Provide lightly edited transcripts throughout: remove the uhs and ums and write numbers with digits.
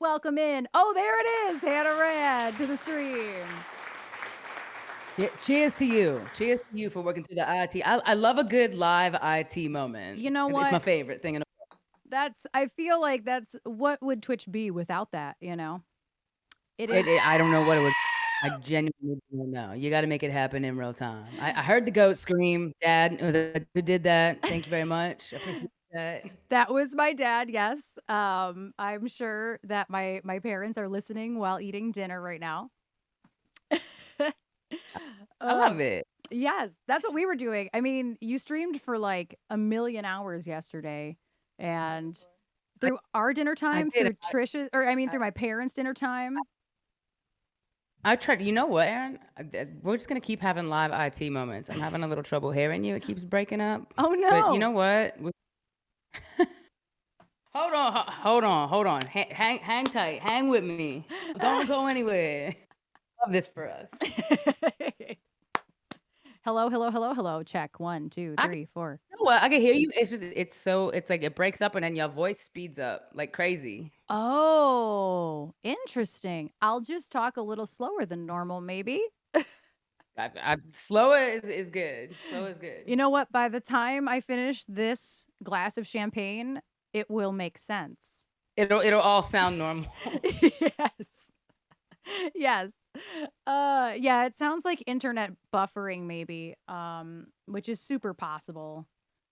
welcome in. Oh, there it is, Hannah Rad to the stream. Yeah, cheers to you. Cheers to you for working through the IT. I love a good live IT moment. You know It's my what? favorite thing in the I feel like that's what would Twitch be without that, you know? It world. is. I don't know what it would. I genuinely don't know. You got to make it happen in real time. I heard the goat scream. Dad, it was who did that. Thank you very much. I appreciate that. That was my dad, yes. I'm sure that my parents are listening while eating dinner right now. I love Um, it. yes, that's what we were doing. I mean, you streamed for like a million hours yesterday, and I, through our dinner I time, did. through Trisha's, or I mean, through my parents' dinner time. I tried. You know what, Erin? We're just gonna keep having live IT moments. I'm having a little trouble hearing you. It keeps breaking up. Oh But you know no! what? Hold on. Hang tight. Hang with me. Don't go anywhere. Love this for us. Hello, hello, hello, hello. Check. 1, 2, I 3, 4. You know what? I can hear you. It's like it breaks up and then your voice speeds up like crazy. Oh, interesting. I'll just talk a little slower than normal, maybe. Slower is good. Slow is good. You know what? By the time I finish this glass of champagne, it will make sense. It'll all sound normal. Yes. Yes. Yeah, it sounds like internet buffering maybe, which is super possible.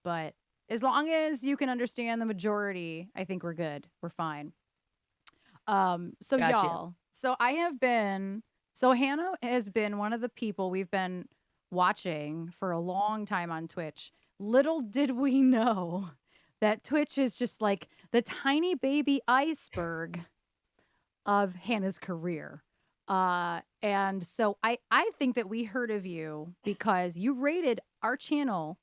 But as long as you can understand the majority, I think we're good. We're fine. So Gotcha. y'all, so Hannah has been one of the people we've been watching for a long time on Twitch. Little did we know that Twitch is just like the tiny baby iceberg of Hannah's career. And so I think that we heard of you because you rated our channel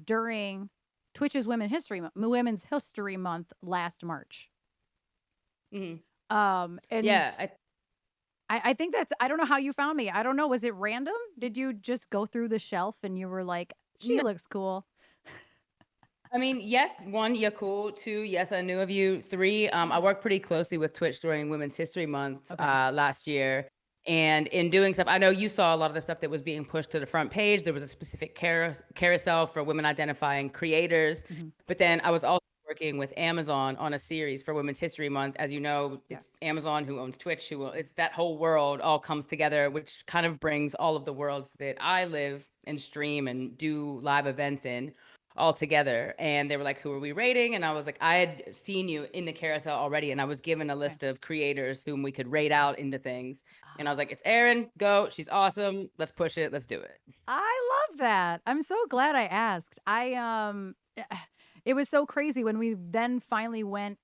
during Twitch's Women's History Month last March. Mhm. And Yeah. I think I don't know how you found me. I don't know. Was it random? Did you just go through the shelf and you were like, she No, looks cool? I mean, yes, one, you're cool. Two, yes, I knew of you. Three, I worked pretty closely with Twitch during Women's History Month Okay. last year. And in doing stuff, I know you saw a lot of the stuff that was being pushed to the front page. There was a specific carousel for women identifying creators. Mhm. But then I was also working with Amazon on a series for Women's History Month. As you know, it's Yes. Amazon who owns Twitch, it's that whole world all comes together, which kind of brings all of the worlds that I live and stream and do live events in all together. And they were like, who are we rating? And I was like, I had seen you in the carousel already. And I was given a Okay. list of creators whom we could rate out into things. And I was Ah, like, it's Erin, go. She's awesome. Let's push it. Let's do it. I love that. I'm so glad I asked. It was so crazy when we then finally went,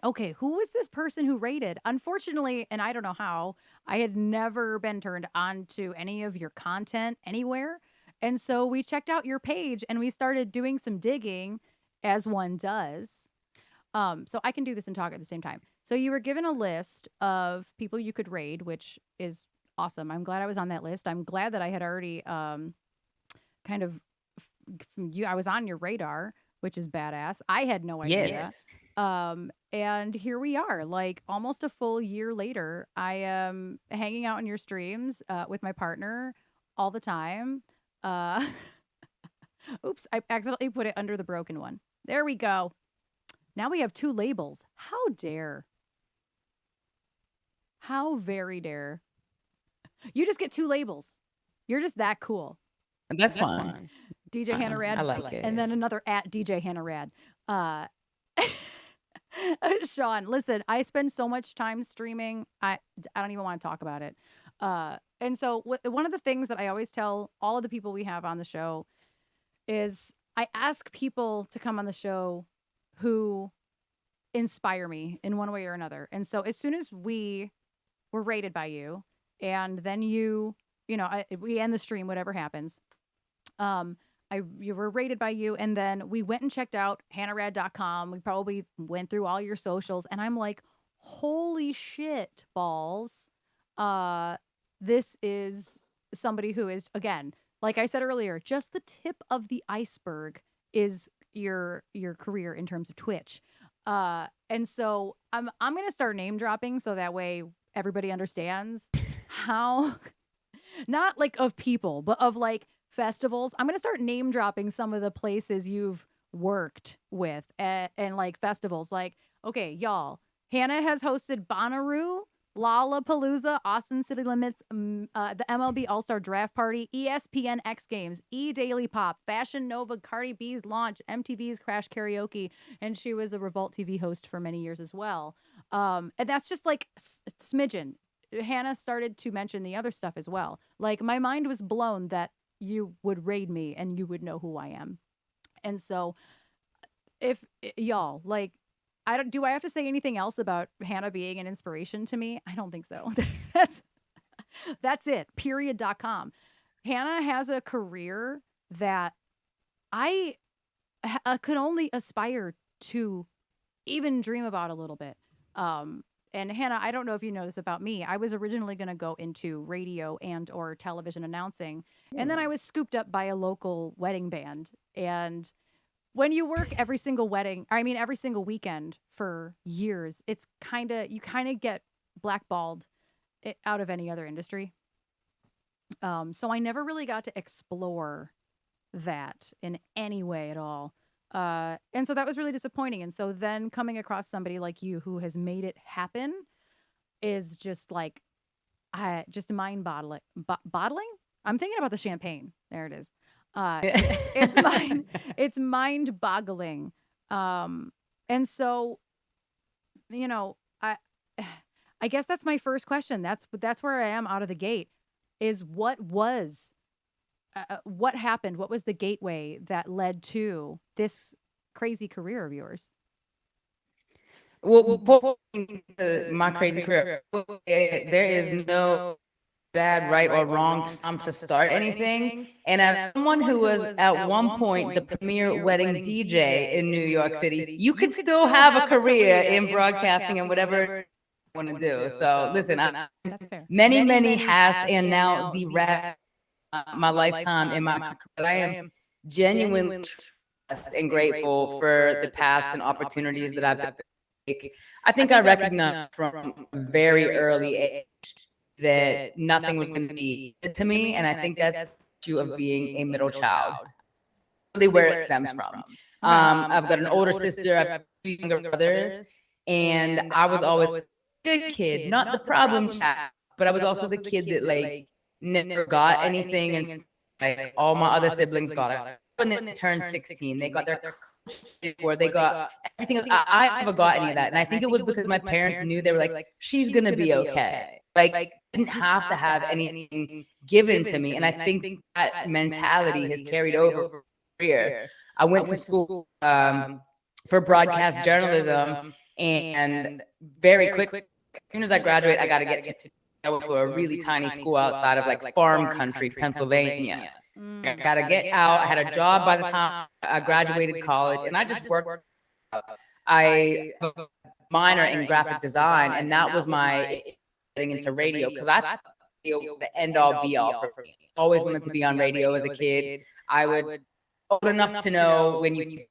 okay, who was this person who rated? Unfortunately, and I don't know how, I had never been turned on to any of your content anywhere. And so we checked out your page and we started doing some digging as one does. So I can do this and talk at the same time. So you were given a list of people you could raid, which is awesome. I'm glad I was on that list. I'm glad that I had already kind of I was on your radar, which is badass. I had no Yes. idea. And here we are, like almost a full year later. I am hanging out in your streams with my partner all the time. Uh, oops, I accidentally put it under the broken one. There we go. Now we have 2 labels. How dare? How very dare? You just get 2 labels. You're just that cool. That's fine. DJ Hannah I Rad, like it. and then another at DJ Hannah Rad. Uh, Sean, listen, I spend so much time streaming. I don't even want to talk about it. And so one of the things that I always tell all of the people we have on the show is I ask people to come on the show who inspire me in one way or another. And so as soon as we were rated by you, and then we end the stream, whatever happens. You were rated by you, and then we went and checked out hannarad.com. We probably went through all your socials, and I'm like, holy shit balls. This is somebody who is, again, like I said earlier, just the tip of the iceberg is your career in terms of Twitch. And so I'm gonna start name dropping so that way everybody understands how not like of people, but of like festivals. I'm gonna start name dropping some of the places you've worked with and like festivals. Like, okay, y'all, Hannah has hosted Bonnaroo, Lollapalooza, Austin City Limits, the MLB All Star Draft Party, ESPN X Games, E Daily Pop, Fashion Nova, Cardi B's launch, MTV's Crash Karaoke, and she was a Revolt TV host for many years as well. And that's just like smidgen. Hannah started to mention the other stuff as well. Like my mind was blown that you would raid me and you would know who I am. And so if y'all like I have to say anything else about Hannah being an inspiration to me? I don't think so. that's that's it. Period.com. Hannah has a career that I could only aspire to even dream about a little bit. And Hannah, I don't know if you know this about me. I was originally going to go into radio and or television announcing, and then I was scooped up by a local wedding band. And when you work every single wedding, I mean every single weekend for years, it's you kind of get blackballed out of any other industry. So I never really got to explore that in any way at all. And so that was really disappointing. And so then coming across somebody like you who has made it happen is just like, just mind boggling. Bottling? I'm thinking about the champagne. There it is. It's mind, it's mind boggling. And so, you know, I guess that's my first question. That's where I am out of the gate. Is what happened? What was the gateway that led to this crazy career of yours? Well, before my crazy career, there is no bad, right, or wrong time to start anything. And as someone who was at one point the premier wedding DJ in New York City, you could still have a career in broadcasting and whatever you want to do. So listen, That's fair. many hats and now the RAD, my lifetime in my career. But I am genuinely blessed and grateful for the paths and opportunities that I've been. I think I recognized from a very early age that nothing was going to be good to me, and I think that's the issue of being a middle child. Really, where it stems from. I've got an older sister, I have 2 younger brothers, and I was always a good kid, not the problem child, but I was also the kid that like never got anything, and like all my other siblings got it. When they turned 16, they got their before they got everything. I never got any of that, and I think it was because my parents knew. They were like, "She's gonna be okay." Like, I didn't have to have anything given to me, and I think that mentality has carried over career. I went to school for broadcast journalism, and very quick, as soon as I graduate, I got to get to. I went to a really tiny school outside of like farm country, Pennsylvania. I got to get out. I had a job by the time I graduated college, and I just worked. I have a minor in graphic design, and that was my getting into radio because I thought radio was the end all be all for me. Always wanted to be on radio as a kid. I would old enough to know when you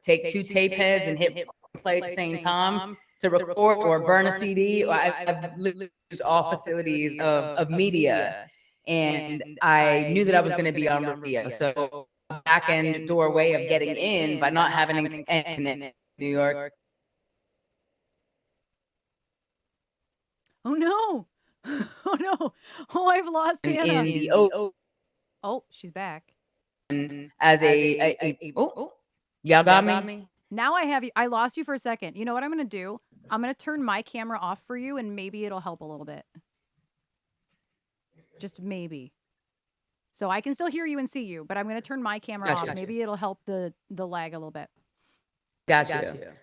take 2 tape heads and hit play at the same time to record or burn a CD. I've used all facilities of media, and I knew that I was going to be on radio. So back end doorway of getting in by not having an in New York. Oh no! Oh no! Oh, I've lost Hannah. In the Oh, she's back. as y'all got me. Now I have you. I lost you for a second. You know what I'm going to do? I'm going to turn my camera off for you, and maybe it'll help a little bit. Just maybe. So I can still hear you and see you, but I'm going to turn my camera off. Maybe it'll help the lag a little bit. Gotcha.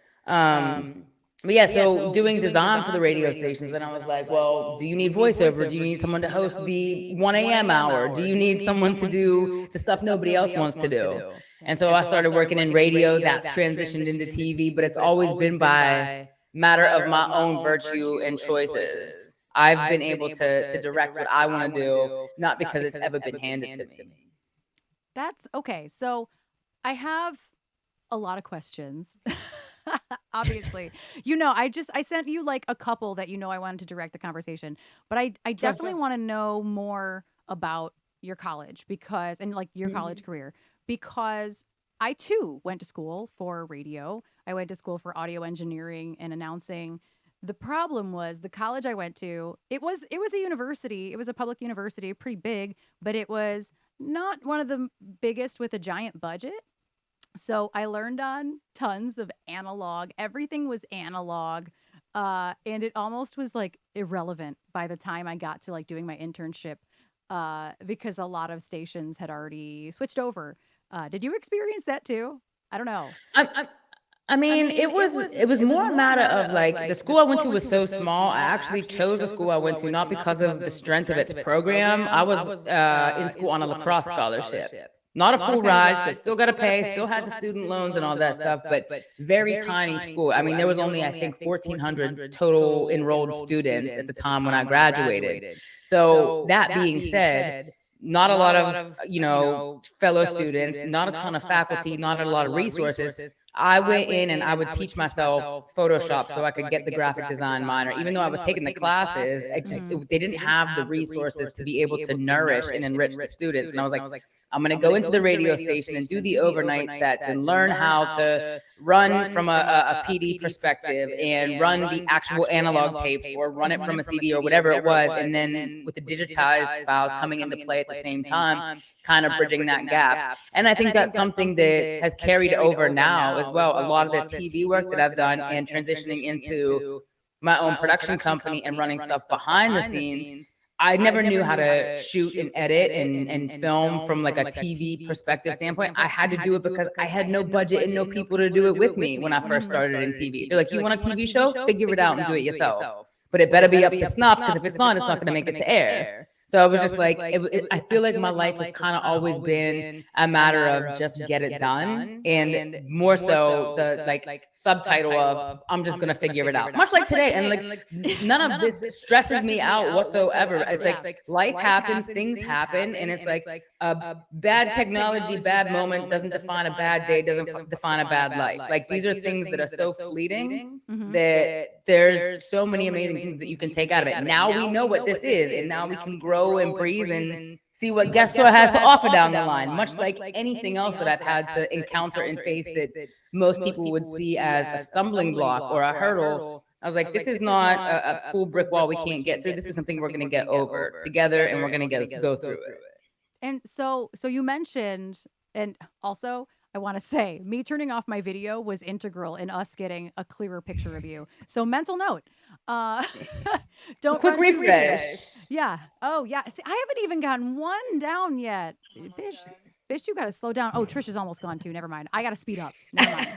But yeah, so doing design for the radio stations, then I was like, well, do you need voiceover? Do you need someone to host the 1 a.m. hour? Do you need someone to do the stuff nobody else wants to do? And so I started working in radio. That's transitioned into TV, but it's always been by matter of my own virtue and choices. I've been able to direct what I want to do, not because it's ever been handed to me. That's okay. So I have a lot of questions. Obviously. I sent you like a couple that I wanted to direct the conversation, but I Sure, definitely sure. want to know more about your college because and like your college Mhm. career because I too went to school for radio. I went to school for audio engineering and announcing. The problem was the college I went to, it was a university. It was a public university, pretty big, but it was not one of the biggest with a giant budget. So I learned on tons of analog. Everything was analog. And it almost was like irrelevant by the time I got to like doing my internship because a lot of stations had already switched over. Did you experience that too? I don't know. I I mean, it was more a matter of like the school I went to was so small. I actually chose the school I went to not because of the strength of its program. I was in school on a lacrosse scholarship, not a full ride, so still got to pay, still had the student loans and all that stuff, but very tiny school. I mean, there was only I think 1,400 total enrolled students at the time when I graduated. So that being said, not a lot of fellow students, not a ton of faculty, not a lot of resources. I went in and I would teach myself Photoshop so I could get the graphic design minor. Even though I was taking the classes, they didn't have the resources to be able to nourish and enrich the students. And I was like, I'm going to go into the radio station and do the overnight sets and learn how to run from a PD perspective and run the actual analog tapes or run it from a CD or whatever it was. And then with the digitized files coming into play at the same time, kind of bridging that gap. And I think that's something that has carried over now as well. A lot of the TV work that I've done and transitioning into my own production company and running stuff behind the scenes, I never knew how to shoot and edit and film from like a TV perspective standpoint. I had to do it because I had no budget and no people to do it with me when I first started in TV. They're like, you want a TV show? Figure it out and do it yourself. But it better be up to snuff because if it's not going to make it to air. So I was just like, I feel like my life has kind of always been a matter of just get it done. And more so the like subtitle of I'm just going to figure it out. Much like today. And like none of this stresses me out whatsoever. It's like life happens, things happen. And it's like a bad technology, bad moment doesn't define a bad day, doesn't define a bad life. Like these are things that are so fleeting Mhm. that there's so many amazing things that you can take out of it. Now we know what this is, and now we can grow and breathe and see what guest store has to offer down the line. Much like anything else that I've had to encounter and face that most people would see as a stumbling block or a hurdle. I was like, this is not a full brick wall we can't get through. This is something we're going to get over together, and we're going to go through it. And so you mentioned, and also I want to say, me turning off my video was integral in us getting a clearer picture of you. So mental note, uh, A don't quick run too refresh. yeah. Oh yeah. See, I haven't even gotten one down yet. Bitch, you gotta slow down. Oh, Trish is almost gone too. Never mind. I gotta speed up. Never mind.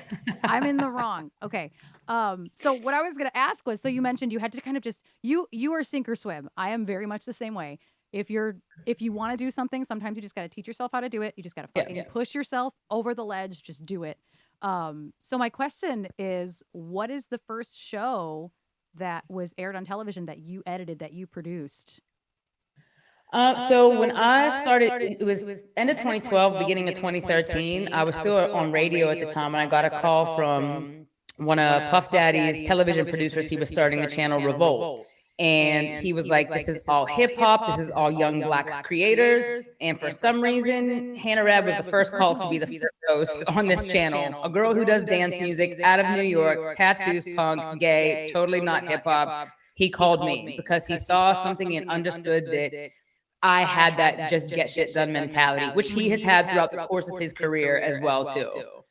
I'm in the wrong. Okay. So what I was gonna ask was, so you mentioned you had to kind of just you are sink or swim. I am very much the same way. If you want to do something, sometimes you just gotta teach yourself how to do it. You just gotta fucking push yourself over the ledge. Just do it. So my question is, what is the first show that was aired on television that you edited, that you produced? So when I started, it was end of 2012, beginning of 2013. I was still on radio at the time, and I got a call from one of Puff Daddy's television producers. He was starting the channel Revolt. And he was like, this is all hip hop. This is all young black creators. And for some reason, Hannah Rad was the first call to be the first host on this channel. A girl who does dance music out of New York, tattoos, punk, gay, totally not hip hop. He called me because he saw something and understood that I had that just get shit done mentality, which he has had throughout the course of his career as well too.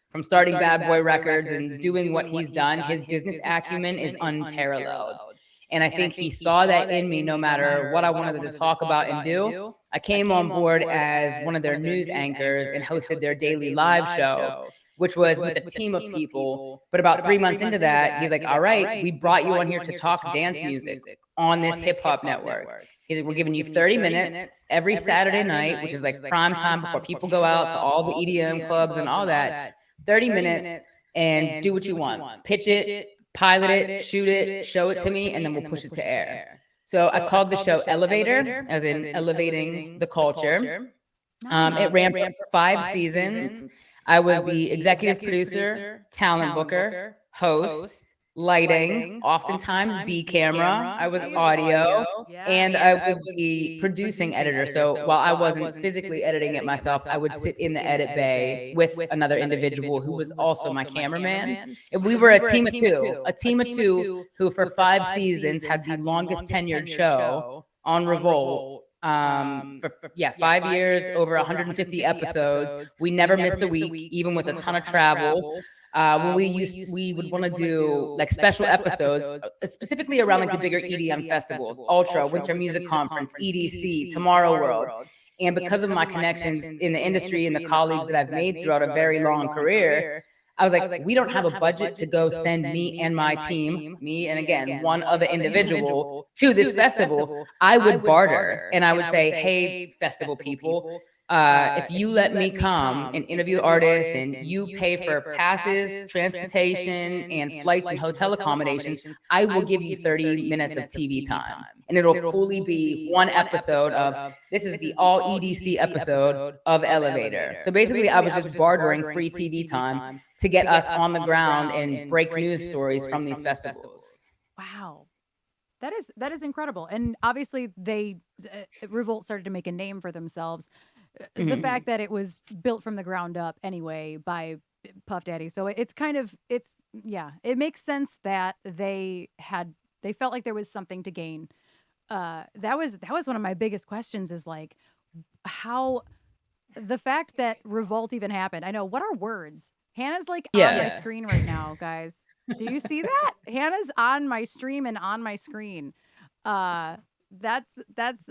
From starting Bad Boy Records and doing what he's done, his business acumen is unparalleled. And I think he saw that in me no matter what I wanted to talk about and do. I came on board as one of their news anchors and hosted their daily live show, which was with a team of people. But about 3 months into that, he's like, all right, we brought you on here to talk dance music on this hip hop network. He's like, we're giving you 30 minutes every Saturday night, which is like prime time before people go out to all the EDM clubs and all that. 30 minutes and do what you want. Pitch it, pilot it, shoot it, show it to me, and then we'll push it to air. So I called the show Elevator, as in elevating the culture. It ran for 5 seasons. I was the executive producer, talent booker, host, lighting, oftentimes B camera. I was audio, and I was the producing editor. So while I wasn't physically editing it myself, I would sit in the edit bay with another individual who was also my cameraman. And we were a team of two who for 5 seasons had the longest tenured show on Revolt. For yeah, 5 years, over 150 episodes. We never missed a week, even with a ton of travel. When we would want to do like special episodes, specifically around like the bigger EDM festivals, Ultra, Winter Music Conference, EDC, Tomorrow World. And because of my connections in the industry and the colleagues that I've made throughout a very long career, I was like, we don't have a budget to go send me and my team, me and again, one other individual to this festival. I would barter and I would say, hey, festival people, if you let me come and interview artists and you pay for passes, transportation, and flights and hotel accommodations, I will give you 30 minutes of TV time. And it'll fully be one episode of, this is the all EDC episode of Elevator. So basically, I was just bartering free TV time to get us on the ground and break news stories from these festivals. Wow. That is incredible. And obviously Revolt started to make a name for themselves. The fact that it was built from the ground up anyway by Puff Daddy. So it makes sense that they felt like there was something to gain. That was one of my biggest questions is like how the fact that Revolt even happened. I know, what are words? Hannah's like on my screen right now, guys. Do you see that? Hannah's on my stream and on my screen. That's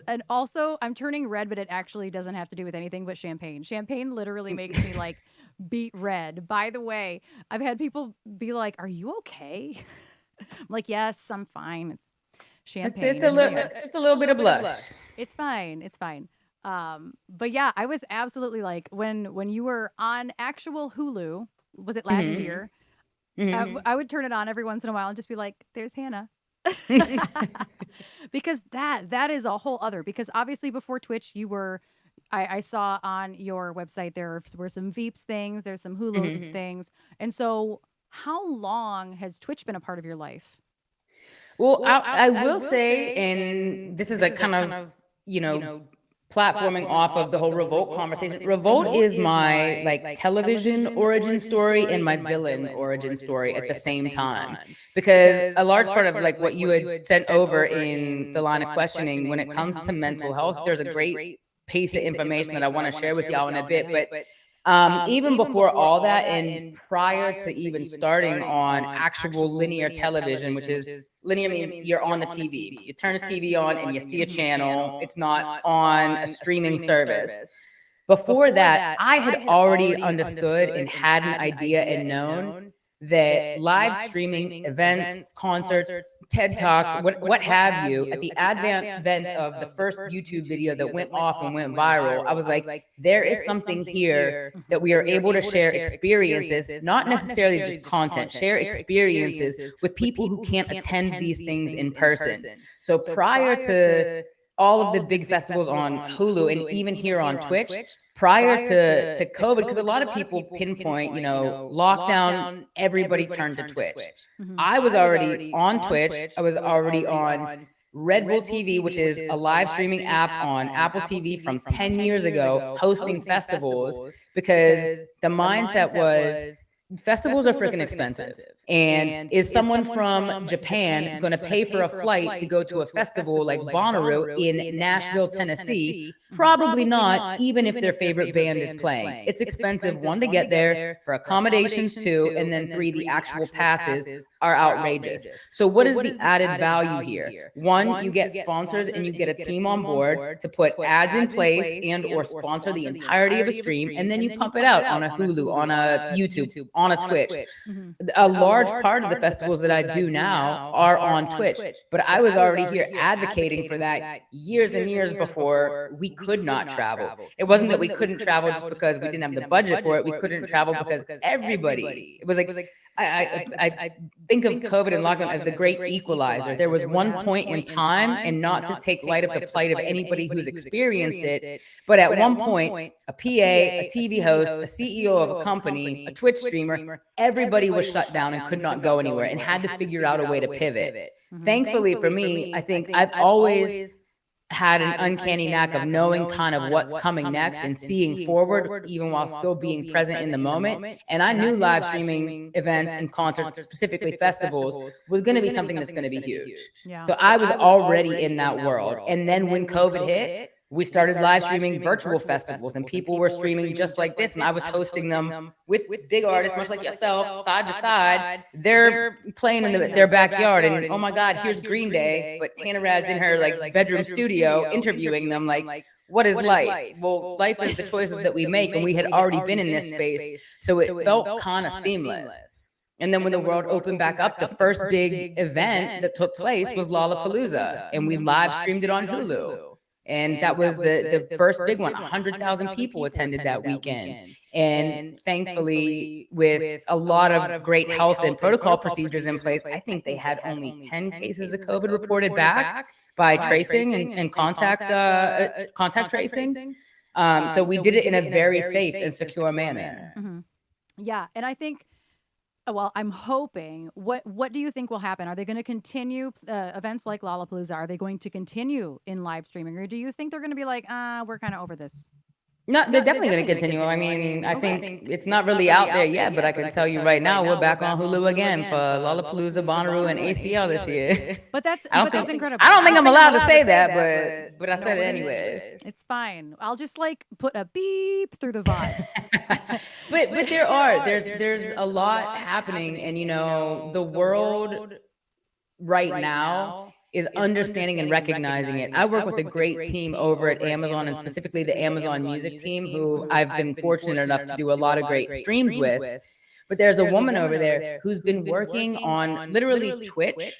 and also I'm turning red, but it actually doesn't have to do with anything but champagne. Champagne literally makes me like beat red. By the way, I've had people be like, "Are you okay?" I'm like, "Yes, I'm fine. It's champagne." It's just a little bit of blush. It's fine. It's fine. But yeah, I was absolutely like when you were on actual Hulu, was it last year? I would turn it on every once in a while and just be like, "There's Hannah." Because that is a whole other, because obviously before Twitch you were, I saw on your website there were some Veeps things, there's some Hulu things. And so how long has Twitch been a part of your life? Well, I will say, and this is a kind of, platforming off of the whole Revolt conversation. Revolt is my like television origin story and my villain origin story at the same time, because a large part of like what you had sent over in the line of questioning when it comes to mental health, there's a great piece of information that I want to share with y'all in a bit, but even before all that and prior to even starting on actual linear television, which is linear means you're on the TV. You turn the TV on and you see a channel. It's not on a streaming service. Before that, I had already understood and had an idea and known that live streaming events, concerts, TED Talks, what have you, at the advent of the first YouTube video that went off and went viral, I was like, there is something here that we are able to share experiences, not necessarily just content, share experiences with people who can't attend these things in person. So prior to all of the big festivals on Hulu and even here on Twitch, prior to COVID, because a lot of people pinpoint, lockdown, everybody turned to Twitch. I was already on Twitch. I was already on Red Bull TV, which is a live streaming app on Apple TV from 10 years ago, hosting festivals, because the mindset was, festivals are freaking expensive. And is someone from Japan going to pay for a flight to go to a festival like Bonnaroo in Nashville, Tennessee? Probably not, even if their favorite band is playing. It's expensive, one, to get there, for accommodations, two, and then three, the actual passes are outrageous. So what is the added value here? One, you get sponsors and you get a team on board to put ads in place and or sponsor the entirety of a stream, and then you pump it out on a Hulu, on a YouTube, on a Twitch. A large part of the festivals that I do now are on Twitch, but I was already here advocating for that years and years before we could not travel. It wasn't that we couldn't travel just because we didn't have the budget for it. We couldn't travel because everybody, it was like I think of COVID and lockdown as the great equalizer. There was one point in time, and not to take light of the plight of anybody who's experienced it, but at one point, a PA, a TV host, a CEO of a company, a Twitch streamer, everybody was shut down and could not go anywhere and had to figure out a way to pivot. Thankfully for me, I think I've always had an uncanny knack of knowing kind of what's coming next and seeing forward, even while still being present in the moment. And I knew live streaming events and concerts, specifically festivals, was going to be something that's going to be huge. Yeah. So I was already in that world. And then when COVID hit, we started live streaming virtual festivals, and people were streaming just like this. And I was hosting them with big artists, much like yourself, side to side. They're playing in their backyard, and oh my God, here's Green Day, but Hannah Rad's in her like bedroom studio interviewing them. Like, what is life? Well, life is the choices that we make, and we had already been in this space, so it felt kind of seamless. And then when the world opened back up, the first big event that took place was Lollapalooza, and we live streamed it on Hulu. And that was the first big one. 100,000 people attended that weekend. And thankfully, with a lot of great health and protocol procedures in place, I think they had only 10 cases of COVID reported back by tracing and contact tracing. So we did it in a very safe and secure manner. Yeah. And I think, well, I'm hoping. What do you think will happen? Are they going to continue events like Lollapalooza? Are they going to continue in live streaming, or do you think they're going to be like, we're kind of over this? No, they're definitely going to continue. I mean, I think it's not really out there yet, but I can tell you right now, we're back on Hulu again for Lollapalooza, Bonnaroo, and ACL this year. But that's incredible. I don't think I'm allowed to say that, but I said it anyways. It's fine. I'll just like put a beep through the VOD. but there's a lot happening, and the world right now is understanding and recognizing it. I work with a great team over at Amazon, and specifically the Amazon Music team, who I've been fortunate enough to do a lot of great streams with. But there's a woman over there who's been working on literally Twitch,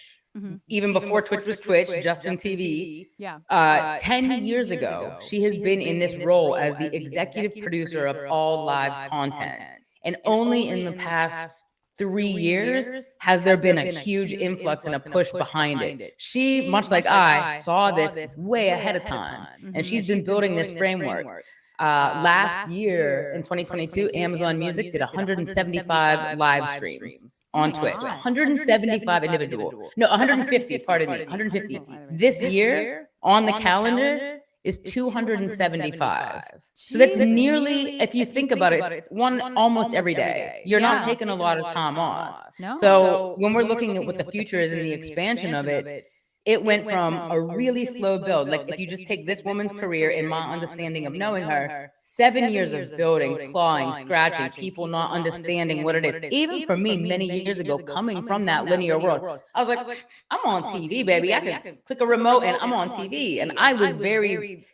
even before Twitch was Twitch, Justin TV. Yeah. 10 years ago, she has been in this role as the executive producer of all live content. And only in the past 3 years has there been a huge influx and a push behind it. She, much like I, saw this way ahead of time, and she's been building this framework. Last year in 2022, Amazon Music did 175 live streams on Twitch. 175 individual. No, 150, pardon me, 150. This year on the calendar is 275. So that's nearly, if you think about it, it's one almost every day. You're not taking a lot of time off. No. So when we're looking at what the future is and the expansion of it, it went from a really slow build. Like if you just take this woman's career and my understanding of knowing her, 7 years of building, clawing, scratching, people not understanding what it is. Even for me, many years ago, coming from that linear world, I was like, I'm on TV, baby. I can click a remote and I'm on TV. And I was very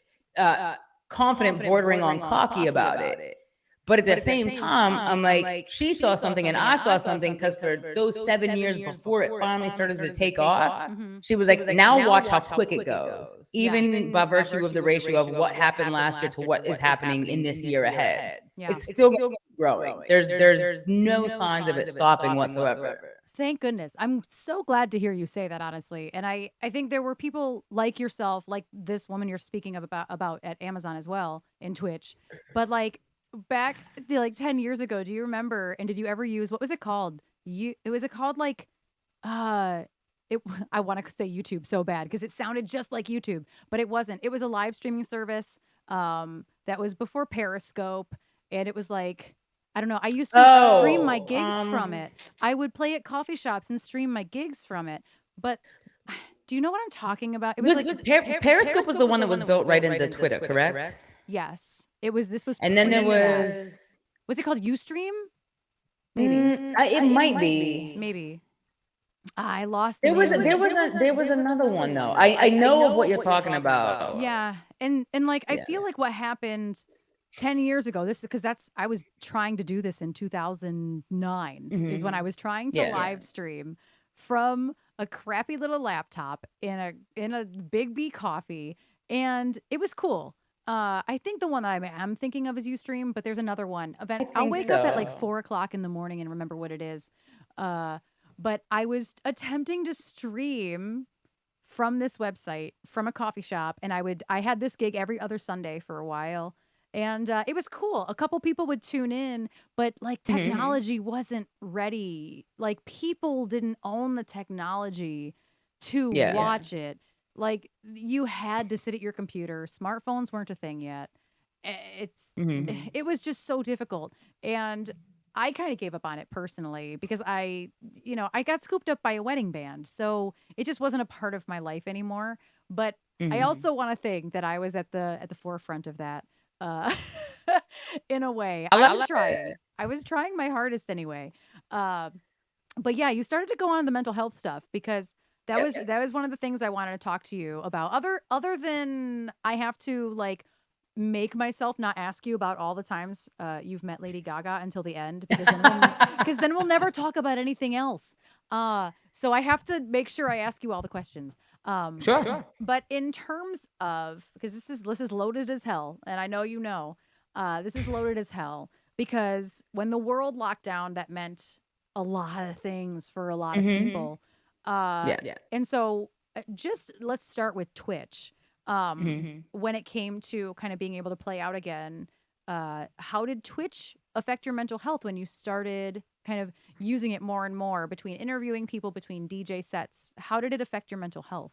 confident, bordering on cocky about it. But at the same time, I'm like, she saw something and I saw something, because for those 7 years before it finally started to take off, she was like, now watch how quick it goes, even by virtue of the ratio of what happened last year to what is happening in this year ahead. It's still growing. There's no signs of it stopping whatsoever. Thank goodness. I'm so glad to hear you say that, honestly. And I think there were people like yourself, like this woman you're speaking of about at Amazon as well, in Twitch. But like back like 10 years ago, do you remember, and did you ever use, what was it called? I want to say YouTube so bad because it sounded just like YouTube, but it wasn't. It was a live streaming service that was before Periscope, and it was like, I don't know. I used to stream my gigs from it. I would play at coffee shops and stream my gigs from it. But do you know what I'm talking about? It was Periscope was the one that was built right into Twitter, correct? Yes. This was. And then there was it called Ustream? Maybe. It might be. Maybe. I lost. There was another one though. I know of what you're talking about. Yeah. And like I feel like what happened 10 years ago, this is because I was trying to do this in 2009 is when I was trying to live stream from a crappy little laptop in a Big B coffee, and it was cool. I think the one that I am thinking of is Ustream, but there's another one. I'll wake up at like 4 o'clock in the morning and remember what it is. Uh, but I was attempting to stream from this website from a coffee shop, and I had this gig every other Sunday for a while, and it was cool. A couple people would tune in, but like technology wasn't ready. Like people didn't own the technology to watch it. Like you had to sit at your computer. Smartphones weren't a thing yet. It's it was just so difficult, and I kind of gave up on it personally because I got scooped up by a wedding band. So it just wasn't a part of my life anymore. But I also want to think that I was at the forefront of that. Uh in a way. I I love was it. trying. I was trying my hardest anyway. Uh but yeah, you started to go on the mental health stuff because that was one of the things I wanted to talk to you about. Other than I have to like make myself not ask you about all the times you've met Lady Gaga until the end because then we'll never talk about anything else. So I have to make sure I ask you all the questions. Sure. But in terms of because this is loaded as hell, and I know this is loaded as hell because when the world locked down, that meant a lot of things for a lot of people. Yeah. And so just let's start with Twitch. When it came to kind of being able to play out again, how did Twitch affect your mental health when you started kind of using it more and more between interviewing people, between DJ sets? How did it affect your mental health?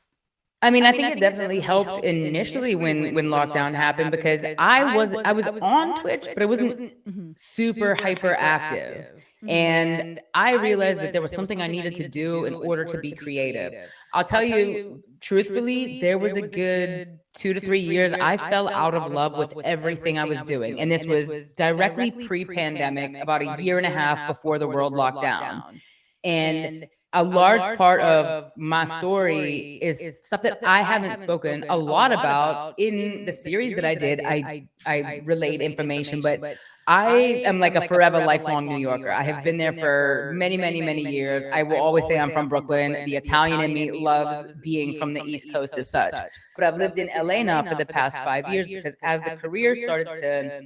I mean, I think it definitely helped initially when lockdown happened because I was on Twitch, but it wasn't Mm-hmm. super hyper active. And I realized that there was something I needed to do in order to be creative. I'll tell you truthfully, there was a good 2 to 3 years I fell out of love with everything I was doing. And this was directly pre-pandemic, about a year and a half before the world locked down. And a large part of my story is stuff that I haven't spoken a lot about in the series that I did. I relayed information, but I am like a forever lifelong New Yorker. I have been there for many, many, many years. I will always say I'm from Brooklyn. The Italian in me loves being from the East Coast as such. But I've lived in LA now for the past 5 years because as the career started to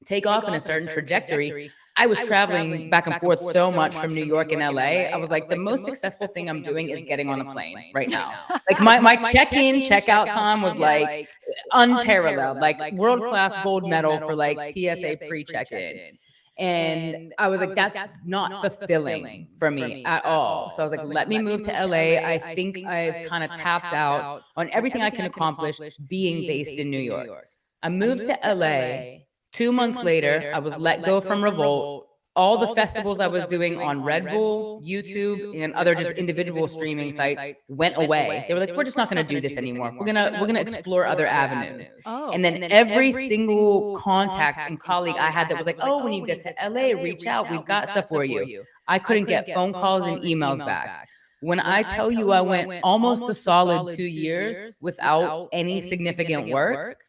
take off in a certain trajectory, I was traveling back and forth so much from New York and LA. I was like, the most successful thing I'm doing is getting on a plane right now. Like my check-in, check-out time was like unparalleled, like world-class gold medal for like TSA pre-check-in. And I was like, that's not fulfilling for me at all. So I was like, let me move to LA. I think I've kind of tapped out on everything I can accomplish being based in New York. I moved to LA. 2 months later, I was let go from Revolt. All the festivals I was doing on Red Bull, YouTube, and other just individual streaming sites went away. They were like, we're just not going to do this anymore. We're gonna explore other avenues. Oh. And then every single contact and colleague I had that was like, oh, when you get to LA, reach out. We've got stuff for you. I couldn't get phone calls and emails back. When I tell you I went almost a solid 2 years without any significant work,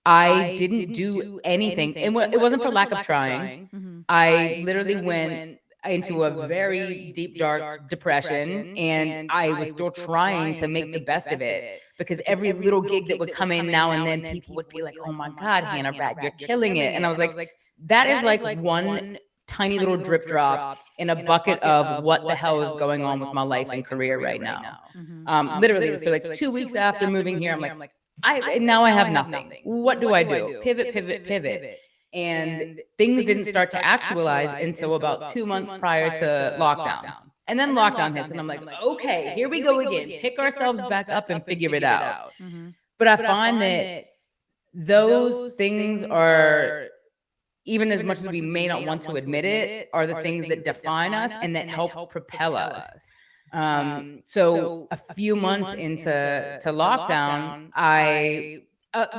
I didn't do anything. It wasn't for lack of trying. Mm-hmm. I literally went into a very deep, dark depression, and I was still trying to make the best of it because every little gig that would come in now and then, people would be like, oh my God, Hannah Rad, you're killing it. And I was like, that is like one tiny little drip drop in a bucket of what the hell is going on with my life and career right now. Literally, so like 2 weeks after moving here, I'm like, now I have nothing. What do I do? Pivot, pivot, pivot. And things didn't start to actualize until about 2 months prior to lockdown. And then lockdown hits, and I'm like, okay, here we go again. Pick ourselves back up and figure it out. Mm-hmm. But I find that those things are, even as much as we may not want to admit it, are the things that define us and that help propel us. So a few months into lockdown, I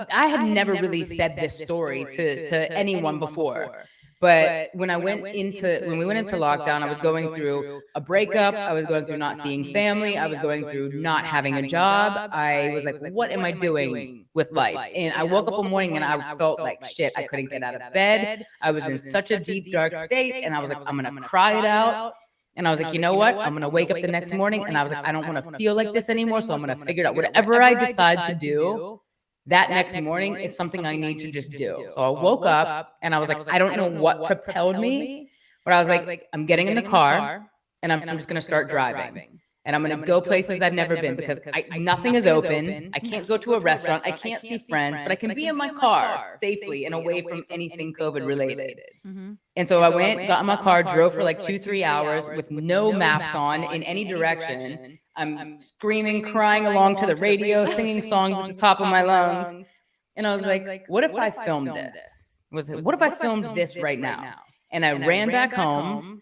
had never really said this story to anyone before. But when we went into lockdown, I was going through a breakup. I was going through not seeing family. I was going through not having a job. I was like, what am I doing with life? And I woke up one morning and I felt like shit. I couldn't get out of bed. I was in such a deep, dark state. And I was like, I'm going to cry it out. And I was like, you know what? I'm going to wake up the next morning. And I was like, I don't want to feel like this anymore. So I'm going to figure it out. Whatever I decide to do, that next morning is something I need to just do. So I woke up and I was like, I don't know what propelled me, but I was like, I'm getting in the car. and I'm just gonna start driving. And I'm gonna go places I've never been because nothing is open. I can't go to a restaurant. I can't see friends, but I can be in my car safely and away from anything COVID related. Mm-hmm. And so I went, got in my car, drove for like 2, 3 hours with no maps on in any direction. I'm screaming, crying along to the radio, singing songs at the top of my lungs. And I was like, what if I filmed this? What if I filmed this right now? And I ran back home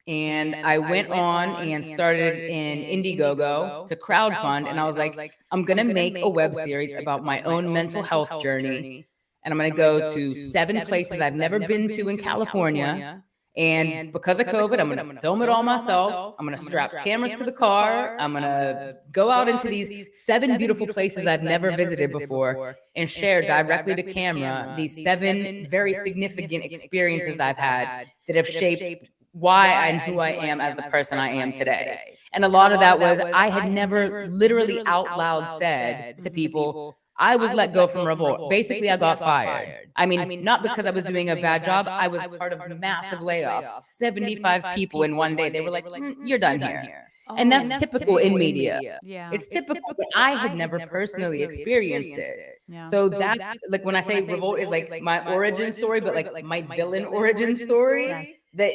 and I went on and started in Indiegogo to crowdfund. And I was like, I'm going to make a web series about my own mental health journey. And I'm going to go to 7 places I've never been to in California. And because of COVID, I'm going to film it all myself. I'm going to strap cameras to the car. I'm going to go out into these 7 beautiful places I've never visited before and share directly to camera these 7 very significant experiences I've had that have shaped why and who I am as the person I am today. And a lot of that was I had never literally out loud said to people, I was let go from Revolt. Basically, I got fired. I mean, not because I was doing a bad job. I was part of massive layoffs. 75 people in one day. They were like, you're done here. And that's typical in media. Yeah. It's typical, but I had never personally experienced it. Yeah. So that's like when I say Revolt is like my origin story, but like my villain origin story. Yes. That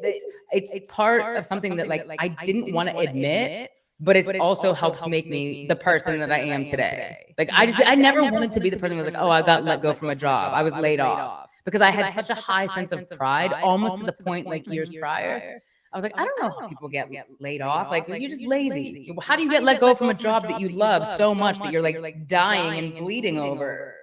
it's part of something that like I didn't want to admit, but it's also helped make me the person that I am today. Like I never wanted to be the person who was like, oh, I got let go from a job. I was laid off because I had such a high sense of pride, almost to the point like years prior. I was like, I don't know how people get laid off. Like, you're just lazy. How do you get let go from a job that you love so much that you're like dying and bleeding over?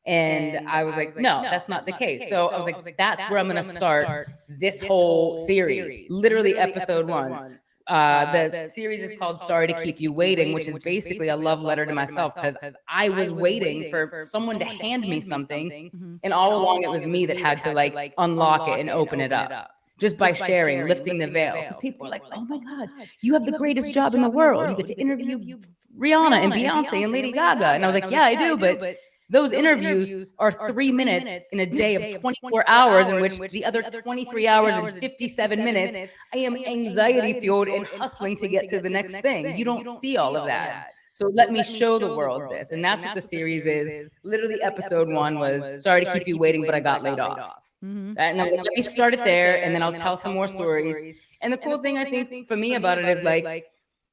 And I was like, no, that's not the case. So I was like, that's where I'm going to start this whole series, literally episode 1. The series is called Sorry to Keep You Waiting, which is basically a love letter to myself because I was waiting for someone to hand me something. Mm-hmm. And all along, it was me that had to like unlock it and open it up. Just by sharing, lifting the veil. Because people were like, oh my God, you have the greatest job in the world. You get to interview Rihanna and Beyonce and Lady Gaga. And I was like, yeah, I do. But those interviews are 3 minutes in a day of 24 hours, in which the other 23 hours and 57 minutes, I am anxiety fueled and hustling to get to the next thing. You don't see all of that. So let me show the world this. And that's what the series is. Literally, episode 1 was Sorry to Keep You Waiting, but I got laid off. Mm-hmm. And I was like, let me start it there, and then I'll tell some more stories. And the cool thing I think for me about it is like,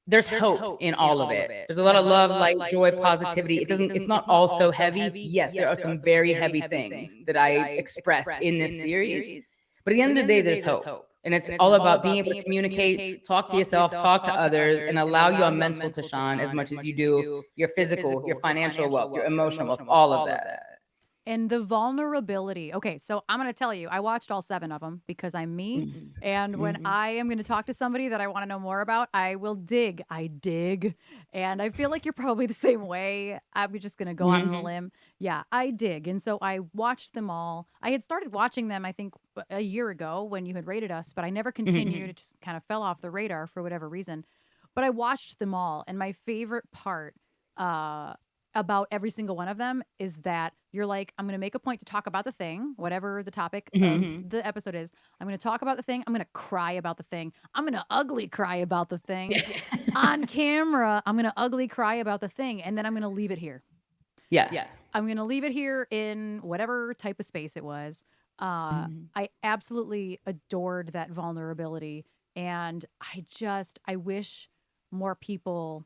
there's hope in all of it. There's a lot of love, light, joy, positivity. It's not all so heavy. Yes, there are some very heavy things that I express in this series. But at the end of the day, there's hope. And it's all about being able to communicate, talk to yourself, talk to others, and allow your mental to shine as much as you do your physical, your financial wealth, your emotional wealth, all of that. And the vulnerability. Okay, so I'm going to tell you, I watched all 7 of them because I'm me. Mhm. And when I am going to talk to somebody that I want to know more about, I will dig. I dig. And I feel like you're probably the same way. I'm just going to go out on a limb. Yeah, I dig. And so I watched them all. I had started watching them, I think, a year ago when you had rated us, but I never continued. It just kind of fell off the radar for whatever reason. But I watched them all. And my favorite part, about every single one of them is that you're like, I'm going to make a point to talk about the thing, whatever the topic of the episode is. I'm going to talk about the thing. I'm going to cry about the thing. I'm going to ugly cry about the thing on camera. I'm going to ugly cry about the thing. And then I'm going to leave it here. Yeah. I'm going to leave it here in whatever type of space it was. I absolutely adored that vulnerability. And I wish more people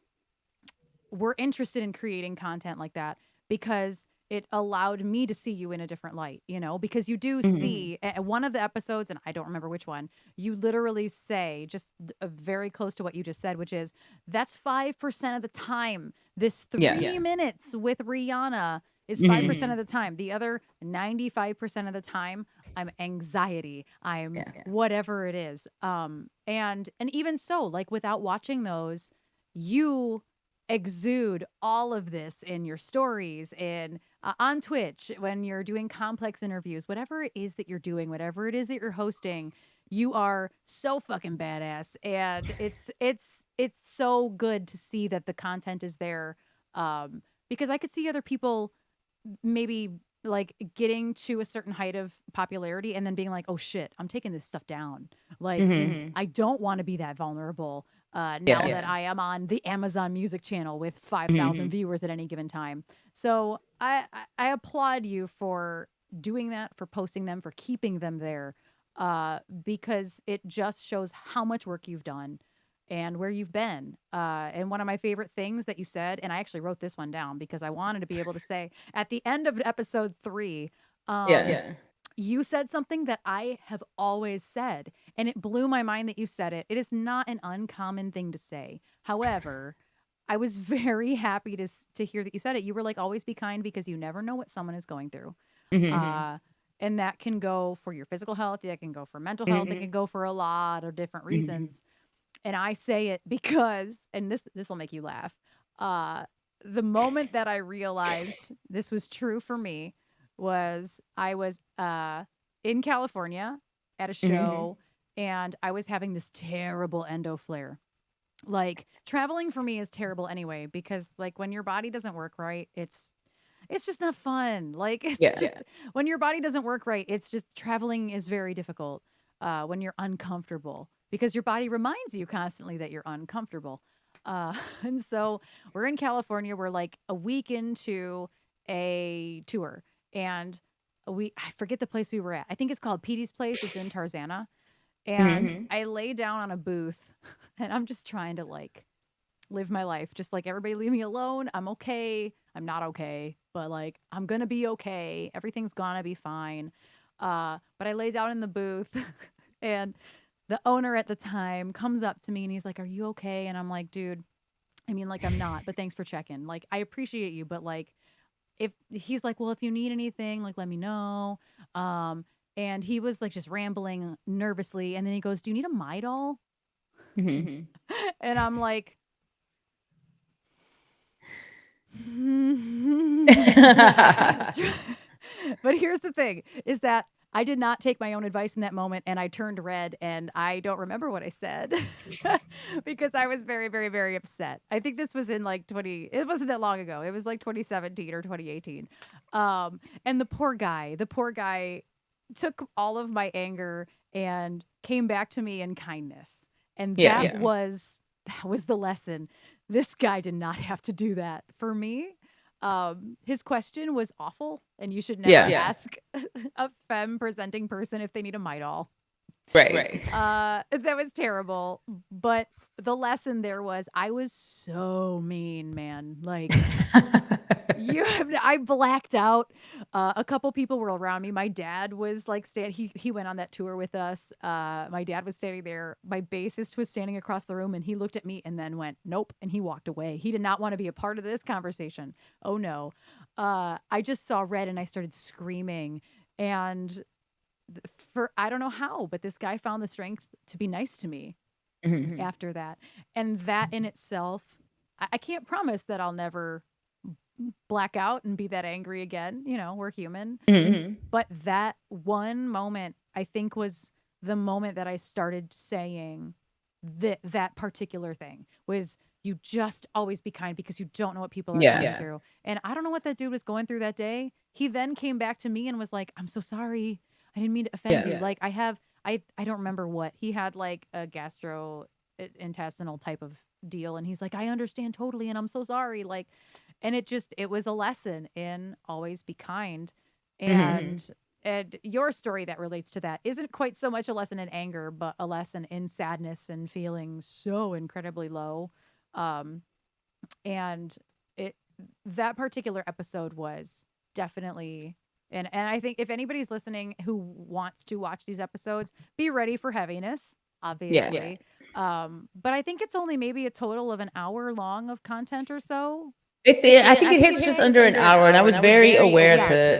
were interested in creating content like that, because it allowed me to see you in a different light, because you do see one of the episodes, and I don't remember which one, you literally say just very close to what you just said, which is that's 5% of the time. This 3 minutes with Rihanna is 5% of the time. The other 95% of the time, I'm anxiety. I'm whatever it is. And even so, like without watching those, you exude all of this in your stories and on Twitch when you're doing complex interviews, whatever it is that you're doing, whatever it is that you're hosting, you are so fucking badass. And it's so good to see that the content is there, because I could see other people maybe like getting to a certain height of popularity and then being like, oh shit, I'm taking this stuff down. Like, I don't want to be that vulnerable. Now that Yeah. I am on the Amazon Music channel with 5,000 Mhm. viewers at any given time. So I applaud you for doing that, for posting them, for keeping them there, because it just shows how much work you've done and where you've been. And one of my favorite things that you said, and I actually wrote this one down because I wanted to be able to say at the end of episode 3, Yeah. you said something that I have always said, and it blew my mind that you said it. It is not an uncommon thing to say. However, I was very happy to hear that you said it. You were like, always be kind because you never know what someone is going through. Mhm. Uh, and that can go for your physical health, that can go for mental health, it Mhm. can go for a lot of different Mhm. reasons. And I say it because, and this will make you laugh. Uh, the moment that I realized this was true for me was I was in California at a Mhm. show, and I was having this terrible endo flare. Like, traveling for me is terrible anyway because like when your body doesn't work right, it's just not fun. Like, it's Yeah. just when your body doesn't work right, it's just traveling is very difficult when you're uncomfortable because your body reminds you constantly that you're uncomfortable. And so we're in California. We're like a week into a tour, and I forget the place we were at. I think it's called Petey's Place. It's in Tarzana, and Mhm. I lay down on a booth, and I'm just trying to like live my life. Just like, everybody leave me alone. I'm okay. I'm not okay, but like I'm gonna be okay. Everything's gonna be fine. But I lay down in the booth and the owner at the time comes up to me and he's like, "Are you okay?" And I'm like, "Dude, I mean, like, I'm not, but thanks for checking. Like, I appreciate you, but like, if he's like, well, if you need anything, like, let me know." Um, and he was like just rambling nervously, and then he goes, "Do you need a Midol?" Mhm. And I'm like, but here's the thing is that I did not take my own advice in that moment, and I turned red, and I don't remember what I said because I was very, very, very upset. I think this was in like 20, it wasn't that long ago. It was like 2017 or 2018. And the poor guy took all of my anger and came back to me in kindness. And Yeah. that was the lesson. This guy did not have to do that for me. His question was awful, and you should never Yeah. ask a femme presenting person if they need a Midol. Right. That was terrible. But the lesson there was I was so mean, man. Like, I blacked out. A couple people were around me. My dad was like he went on that tour with us. My dad was standing there. My bassist was standing across the room, and he looked at me and then went, "Nope," and he walked away. He did not want to be a part of this conversation. Oh no. I just saw red and I started screaming. And for I don't know how, but this guy found the strength to be nice to me Mhm. after that. And that in itself, I can't promise that I'll never black out and be that angry again. We're human. Mhm. But that one moment, I think, was the moment that I started saying that particular thing was, you just always be kind because you don't know what people are Yeah. going through. And I don't know what that dude was going through that day. He then came back to me and was like, "I'm so sorry. I didn't mean to offend Yeah. you." Like, I don't remember what. He had like a gastrointestinal type of deal, and he's like, "I understand totally, and I'm so sorry." Like, and it was a lesson in always be kind. Mhm. And your story that relates to that isn't quite so much a lesson in anger, but a lesson in sadness and feeling so incredibly low. Um, and it that particular episode was definitely, and I think if anybody's listening who wants to watch these episodes, be ready for heaviness, Yeah. obviously. But I think it's only maybe a total of an hour long of content or so. I think it hits just under an hour, and I was very aware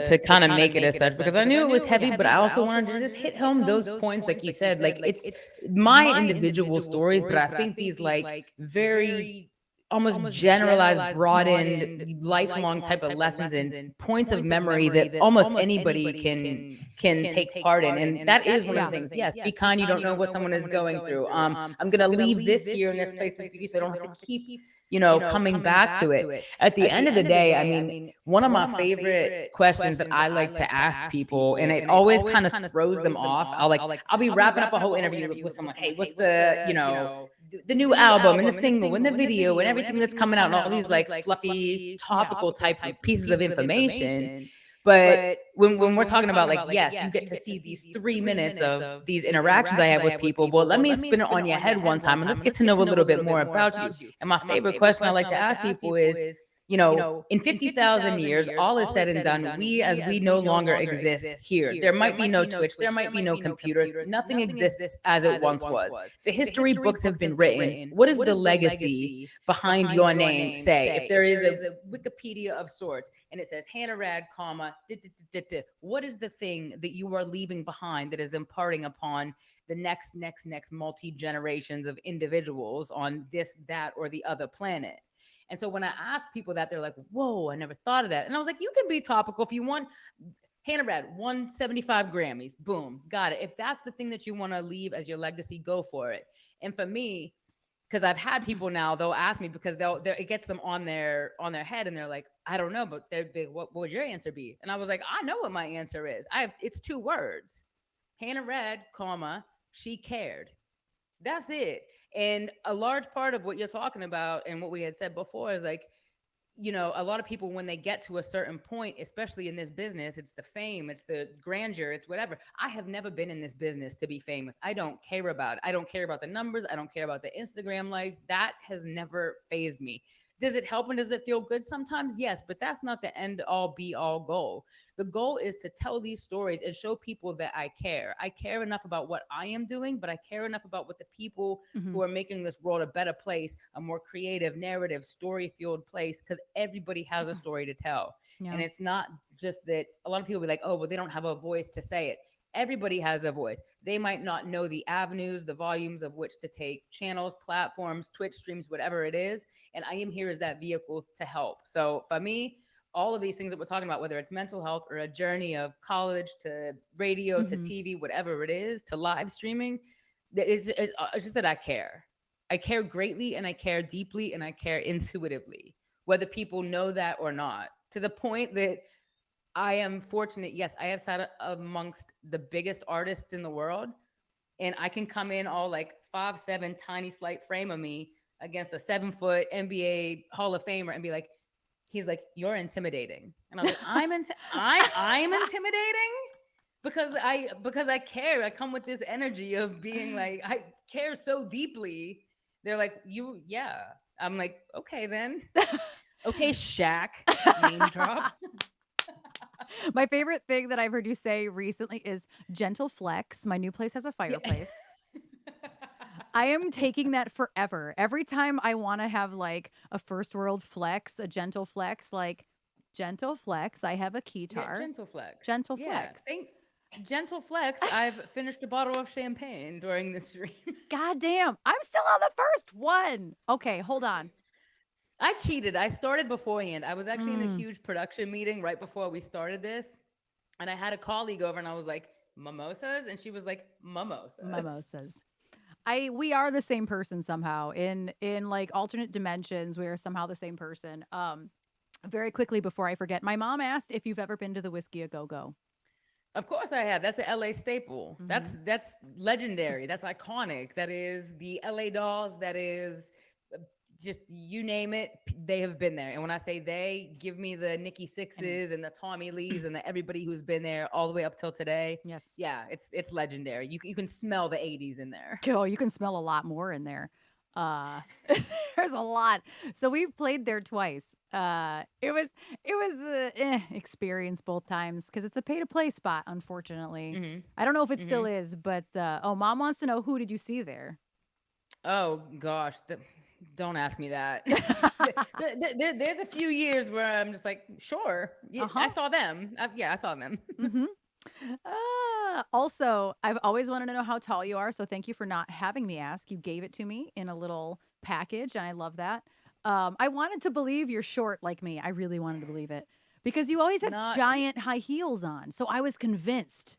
to kind of make it as such because I knew it was heavy, but I also wanted to just hit home those points, like you said. Like, it's my individual stories, but I think these like very almost generalized, broadened, lifelong type of lessons and points of memory that almost anybody can take part in. And that is one of the things. Yes, be kind. You don't know what someone is going through. I'm gonna leave this here in this place of beauty, so I don't have to keep coming back to it. At the end of the day, I mean, one of my favorite questions that I like to ask people, and it always kind of throws them off. I'll be wrapping up a whole interview with someone. Hey, what's the new album and the single and the video and everything that's coming out and all these like fluffy topical type of pieces of information. But when we're talking about like, yes, you get to see these 3 minutes of these interactions I have with people. Well, let me spin it on your head one time and let's get to know a little bit more about you. And my favorite question I like to ask people is, in 50,000 years, all is said and done, we no longer exist here. There might be no Twitch, there might be no computers, nothing exists as it once was. The history books have been written. What is the legacy behind your name say? If there is a Wikipedia of sorts and it says Hannah Rad, comma, what is the thing that you are leaving behind that is imparting upon the next multi generations of individuals on this, that, or the other planet? And so when I ask people that, they're like, whoa, I never thought of that. And I was like, you can be topical if you want. Hannah Rad, 175 Grammys. Boom. Got it. If that's the thing that you want to leave as your legacy, go for it. And for me, because I've had people now, they'll ask me because it gets them on their head and they're like, I don't know, but what would your answer be? And I was like, I know what my answer is. It's 2 words. Hannah Rad, comma, she cared. That's it. And a large part of what you're talking about and what we had said before is like, a lot of people, when they get to a certain point, especially in this business, it's the fame, it's the grandeur, it's whatever. I have never been in this business to be famous. I don't care about it. I don't care about the numbers. I don't care about the Instagram likes. That has never fazed me. Does it help and does it feel good sometimes? Yes, but that's not the end all be all goal. The goal is to tell these stories and show people that I care. I care enough about what I am doing, but I care enough about what the people who are making this world a better place, a more creative, narrative, story-fueled place, because everybody has a story to tell. Yeah. And it's not just that a lot of people be like, oh, well, they don't have a voice to say it. Everybody has a voice. They might not know the avenues, the volumes of which to take, channels, platforms, Twitch streams, whatever it is. And I am here as that vehicle to help. So for me, all of these things that we're talking about, whether it's mental health or a journey of college to radio to TV, whatever it is, to live streaming, it's just that I care. I care greatly and I care deeply and I care intuitively, whether people know that or not, to the point that I am fortunate. Yes, I have sat amongst the biggest artists in the world, and I can come in all like 5'7", tiny, slight frame of me against a 7-foot NBA Hall of Famer and be like, he's like, you're intimidating, and I'm like, I'm intimidating because I care. I come with this energy of being like, I care so deeply. They're like, yeah. I'm like, okay then, okay, Shaq, name drop. My favorite thing that I've heard you say recently is gentle flex. My new place has a fireplace. I am taking that forever. Every time I want to have like a first world flex, a gentle flex, like gentle flex, I have a keytar. Yeah, gentle flex. Gentle flex. Gentle flex. I've finished a bottle of champagne during the stream. God damn. I'm still on the first one. Okay, hold on. I cheated. I started beforehand. I was actually in a huge production meeting right before we started this. And I had a colleague over and I was like, mimosas? And she was like, mimosas. Mimosas. We are the same person somehow. In like alternate dimensions, we are somehow the same person. Very quickly before I forget, my mom asked if you've ever been to the Whiskey A Go Go. Of course I have. That's an LA staple. That's legendary. That's iconic. That is the LA Dolls. That is just, you name it, they have been there. And when I say they, give me the Nikki Sixxes and the Tommy Lees and the everybody who's been there all the way up till today. Yes. Yeah, it's legendary. You can smell the 80s in there. Oh, you can smell a lot more in there. There's a lot. So we've played there twice. It was experience both times because it's a pay to play spot, unfortunately. I don't know if it still is, but mom wants to know, who did you see there? Oh gosh, don't ask me that. There's a few years where I'm just like, sure, yeah, I saw them. I saw them. Also, I've always wanted to know how tall you are, so thank you for not having me ask. You gave it to me in a little package, and I love that. I wanted to believe you're short like me. I really wanted to believe it because you always have giant high heels on, so I was convinced.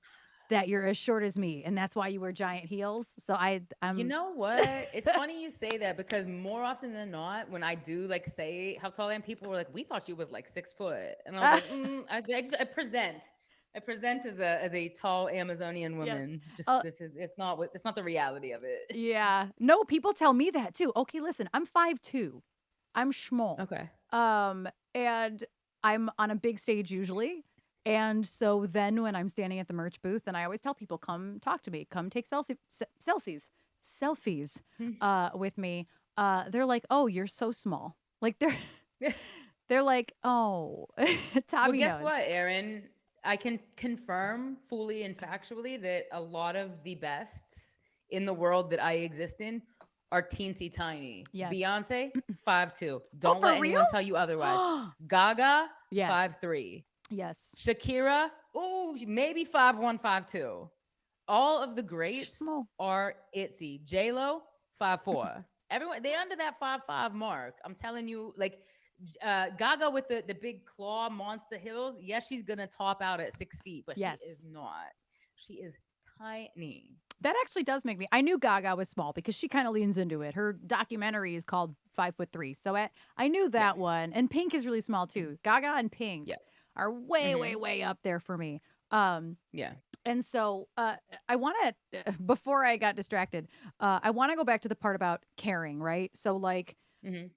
that you're as short as me, and that's why you wear giant heels. So You I'm know what? It's funny you say that because more often than not, when I do like say how tall I am, people were like, "We thought you was like 6 foot," and I was like, I present, I present as a tall Amazonian yes. woman. Just Uh, this is it's not the reality of it. yeah. No, people tell me that too. Okay, listen, I'm 5'2". I'm small. Okay. And I'm on a big stage usually. And so then when I'm standing at the merch booth, and I always tell people, come talk to me, come take selfies with me. They're like, oh, you're so small. Like they're like, oh, Well, Tommy guess knows. what, Erin? I can confirm fully and factually that a lot of the bests in the world that I exist in are teensy tiny. Yes. Beyonce, 5'2". Oh, Don't for let real? anyone tell you otherwise. Gaga, Yes. 5'3". Yes. Shakira, oh, maybe 5'1", 5'2". All of the She's greats small. are itsy. J-Lo, 5'4". Everyone, they under that 5'5" mark. I'm telling you, like Gaga with the big claw monster hills. Yes, she's gonna top out at 6 feet, but she is Yes. not. She is tiny. That actually does make me. I knew Gaga was small because she kind of leans into it. Her documentary is called 5'3". So I knew Yeah. that one. And Pink is really small Mhm. too. Gaga and Yeah. Pink are way, way, Hmm. way up there for me. Um, Yeah. and so I want to, before I got distracted, I want to go back to the part about caring, right? So like, Hmm.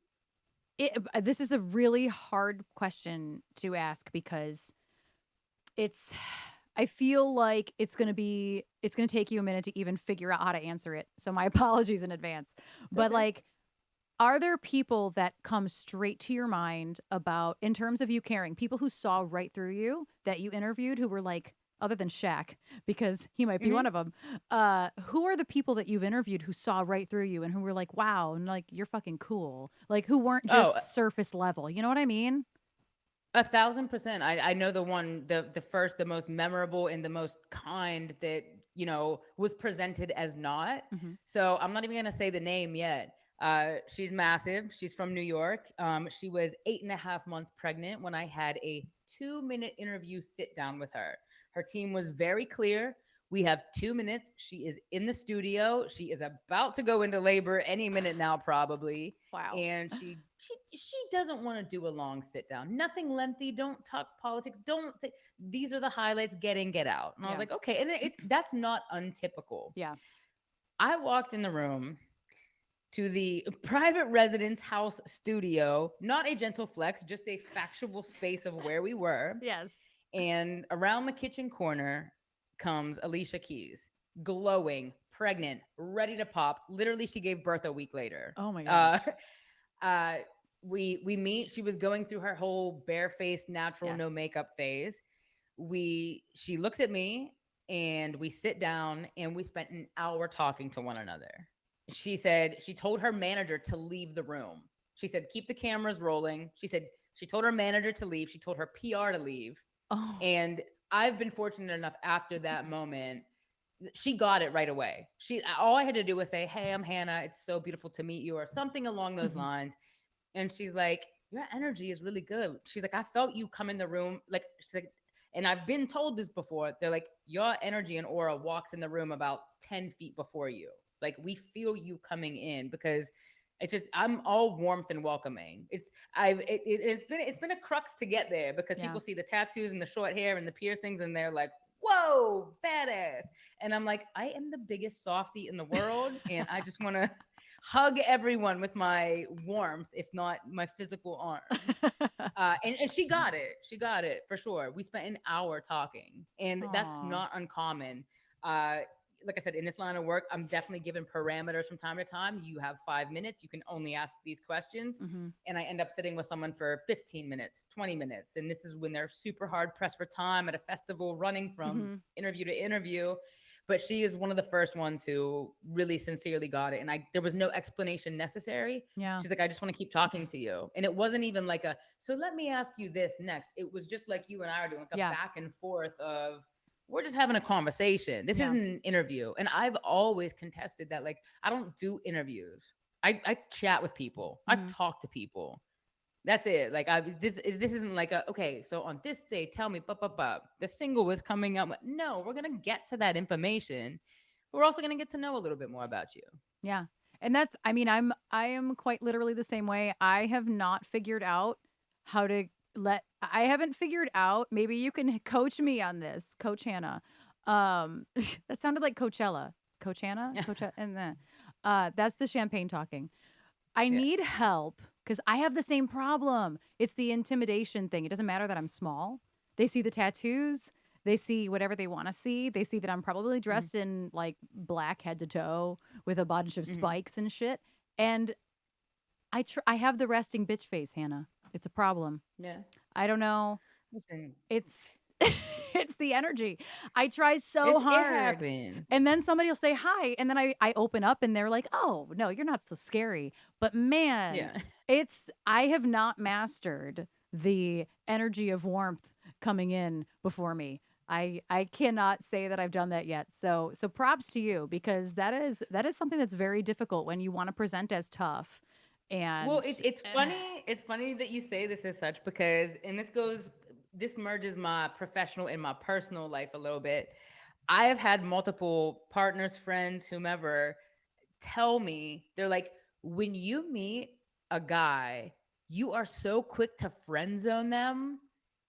this is a really hard question to ask because it's I feel like it's gonna take you a minute to even figure out how to answer it. So my apologies in advance. It's But okay. like, are there people that come straight to your mind about in terms of you caring, people who saw right through you that you interviewed who were like, other than Shaq, because he might be Hmm. one of them, who are the people that you've interviewed who saw right through you and who were like, wow, and like you're fucking cool. Like who weren't Oh, just surface level. You know what I mean? 1,000%. I know the one, the first, the most memorable and the most kind that, was presented as not. Hmm. So I'm not even gonna say the name yet. She's massive. She's from New York. She was 8.5 months pregnant when I had a 2-minute interview sit down with her. Her team was very clear. We have 2 minutes. She is in the studio. She is about to go into labor any minute now, probably, Wow. and she doesn't want to do a long sit down, nothing lengthy, don't talk politics, don't say, these are the highlights, get in, get out. And I was Yeah. like, okay. And it's that's not untypical. Yeah. I walked in the room to the private residence house studio, not a gentle flex, just a factual space of where we were. Yes. And around the kitchen corner comes Alicia Keys, glowing, pregnant, ready to pop. Literally, she gave birth a week later. Oh my Uh, gosh. uh, we meet. She was going through her whole barefaced, natural, no Yes. makeup phase. She looks at me and we sit down and we spent an hour talking to one another. She said she told her manager to leave the room. She said keep the cameras rolling. She said she told her manager to leave. She told her PR to leave. Oh. And I've been fortunate enough after that moment, she got it right away. She All I had to do was say, "Hey, I'm Hannah. It's so beautiful to meet you," or something along those Mhm. lines. And she's like, "Your energy is really good." She's like, "I felt you come in the room." Like she's like, and I've been told this before. They're like, "Your energy and aura walks in the room about 10 feet before you. Like we feel you coming in because it's just I'm all warmth and welcoming. It's been a crux to get there because Yeah. people see the tattoos and the short hair and the piercings and they're like, whoa, badass. And I'm like, I am the biggest softie in the world. And I just want to hug everyone with my warmth, if not my physical arms. And she got it. She got it for sure. We spent an hour talking, and that's Aw. not uncommon. Uh, like I said, in this line of work, I'm definitely given parameters from time to time. You have 5 minutes. You can only ask these questions. Mhm. And I end up sitting with someone for 15 minutes, 20 minutes. And this is when they're super hard pressed for time at a festival, running from Mhm. interview to interview. But she is one of the first ones who really sincerely got it. And there was no explanation necessary. Yeah. She's like, I just want to keep talking to you. And it wasn't even like so let me ask you this next. It was just like you and I are doing, like a Yeah. back and forth of, we're just having a conversation. This Yeah. isn't an interview. And I've always contested that. Like, I don't do interviews. I chat with people, I Mhm. talk to people. That's it. Like this isn't like a okay. So on this day, tell me, the single is coming out. No, we're gonna get to that information. We're also gonna get to know a little bit more about you. Yeah. And that's I mean, I am quite literally the same way. I have not figured out how to I haven't figured out, maybe you can coach me on this, Coach Hannah. That sounded like Coachella. Coach Hannah? Coach and then that's the champagne talking. I Yeah. need help because I have the same problem. It's the intimidation thing. It doesn't matter that I'm small. They see the tattoos. They see whatever they want to see. They see that I'm probably Hmm. dressed in like black head to toe with a bunch of Hmm. spikes and shit. And I have the resting bitch face, Hannah. It's a problem. Yeah. I don't know. Listen, It's it's the energy. I try so it hard. happens. And then somebody will say hi and then I open up and they're like, "Oh, no, you're not so scary." But man, Yeah. I have not mastered the energy of warmth coming in before me. I cannot say that I've done that yet. So props to you because that is something that's very difficult when you want to present as tough Well, and it's funny. It's funny that you say this as such because, and this merges my professional and my personal life a little bit. I have had multiple partners, friends, whomever tell me, they're like, when you meet a guy, you are so quick to friend zone them,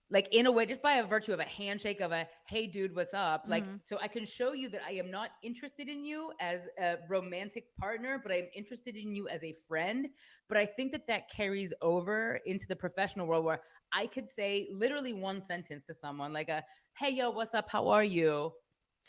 like in a way, just by a virtue of a handshake, of a hey dude, what's up, like, mhm, so I can show you that I am not interested in you as a romantic partner, but I'm interested in you as a friend. But I think that that carries over into the professional world, where I could say literally one sentence to someone, like a hey yo, what's up, how are you,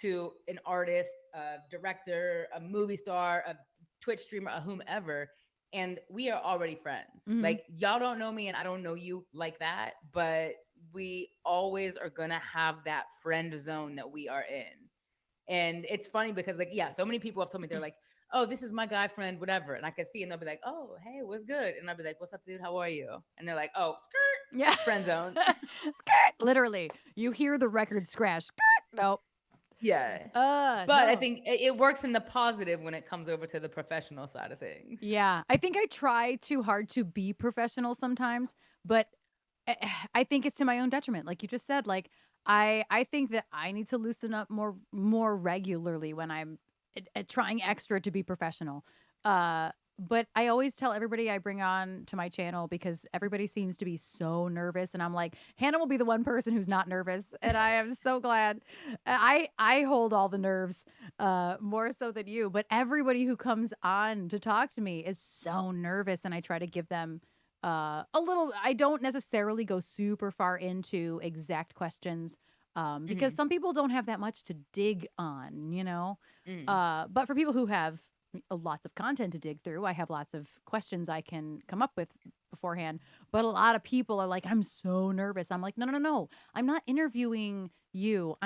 to an artist, a director, a movie star, a Twitch streamer, a whomever, and we are already friends. mhm. Like y'all don't know me and I don't know you like that, but we always are gonna have that friend zone that we are in. And it's funny because, like, yeah, so many people have told me, they're like, "Oh, this is my guy friend, whatever," and I can see, and they'll be like, "Oh, hey, what's good?" And I'll be like, "What's up, dude? How are you?" And they're like, "Oh, skirt, Yeah. friend zone." Skirt. Literally. You hear the record scratch. Skirt. Nope. Yeah, but I No. think it works in the positive when it comes over to the professional side of things. Yeah. I think I try too hard to be professional sometimes, but I think it's to my own detriment. Like you just said, like I think that I need to loosen up more regularly when I'm trying extra to be professional. But I always tell everybody I bring on to my channel because everybody seems to be so nervous and I'm like, Hannah will be the one person who's not nervous and I am so glad. I hold all the nerves more so than you, but everybody who comes on to talk to me is so nervous and I try to give them a little. I don't necessarily go super far into exact questions because Hmm. some people don't have that much to dig on, Hmm. but for people who have lots of content to dig through, I have lots of questions I can come up with beforehand. But a lot of people are like, I'm so nervous. I'm like, no, no, no, no. I'm not interviewing you.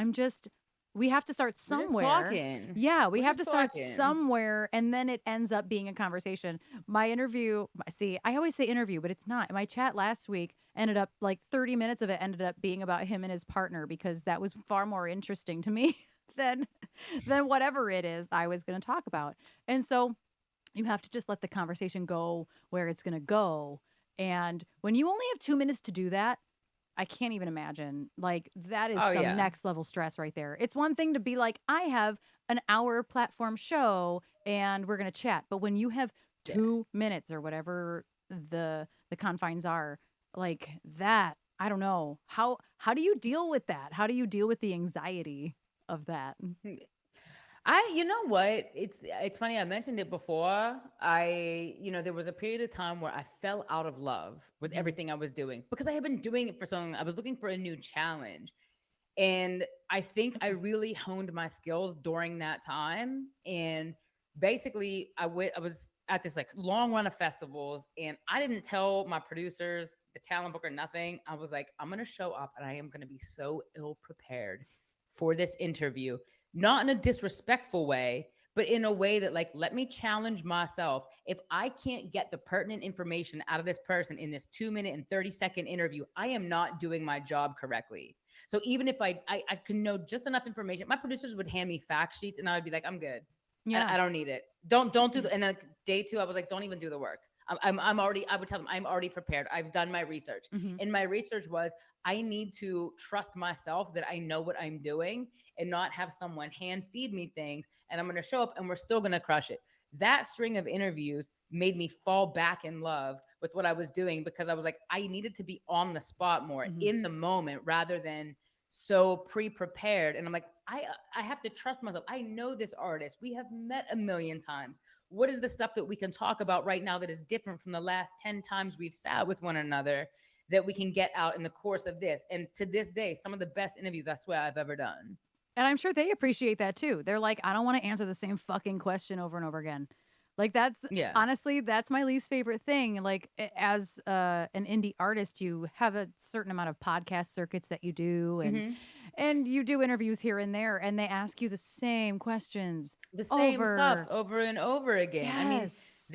We have to start We're just somewhere. talking. Yeah, we We're have just to start talking. somewhere. And then it ends up being a conversation. My interview, see, I always say interview, but it's not. My chat last week ended up like 30 minutes of it ended up being about him and his partner because that was far more interesting to me than whatever it is I was going to talk about. And so you have to just let the conversation go where it's going to go. And when you only have 2 minutes to do that, I can't even imagine. Like, that is Oh some yeah. next level stress right there. It's one thing to be like, I have an hour platform show and we're going to chat. But when you have Yeah. 2 minutes or whatever the confines are, like that, I don't know. How do you deal with that? How do you deal with the anxiety of that? You know what? It's funny. I mentioned it before. There was a period of time where I fell out of love with Mhm. everything I was doing because I had been doing it for so long. I was looking for a new challenge. And I think I really honed my skills during that time. And basically, I was at this like long run of festivals, and I didn't tell my producers, the talent booker, nothing. I was like, I'm gonna show up, and I am gonna be so ill prepared for this interview, not in a disrespectful way, but in a way that, like, let me challenge myself. If I can't get the pertinent information out of this person in this 2 minute and 30-second interview, I am not doing my job correctly. So even if I could know just enough information, my producers would hand me fact sheets, and I would be like, I'm good. Yeah. I don't need it. Don't do the. And then day two, I was like, don't even do the work. I'm already, I would tell them, I'm already prepared. I've done my research. Mhm. And my research was, I need to trust myself that I know what I'm doing and not have someone hand feed me things. And I'm going to show up and we're still going to crush it. That string of interviews made me fall back in love with what I was doing, because I was like, I needed to be on the spot more Mhm. in the moment rather than so pre-prepared. And I'm like, I have to trust myself. I know this artist. We have met a million times. What is the stuff that we can talk about right now that is different from the last 10 times we've sat with one another that we can get out in the course of this? And to this day, some of the best interviews I swear I've ever done. And I'm sure they appreciate that too. They're like, "I don't wanna answer the same fucking question over and over again." Like, that's Yeah. honestly, that's my least favorite thing. Like, as, an indie artist, you have a certain amount of podcast circuits that you do, Hmm. and you do interviews here and there, and they ask you the same questions The same stuff over. over and over again. I mean, Yes.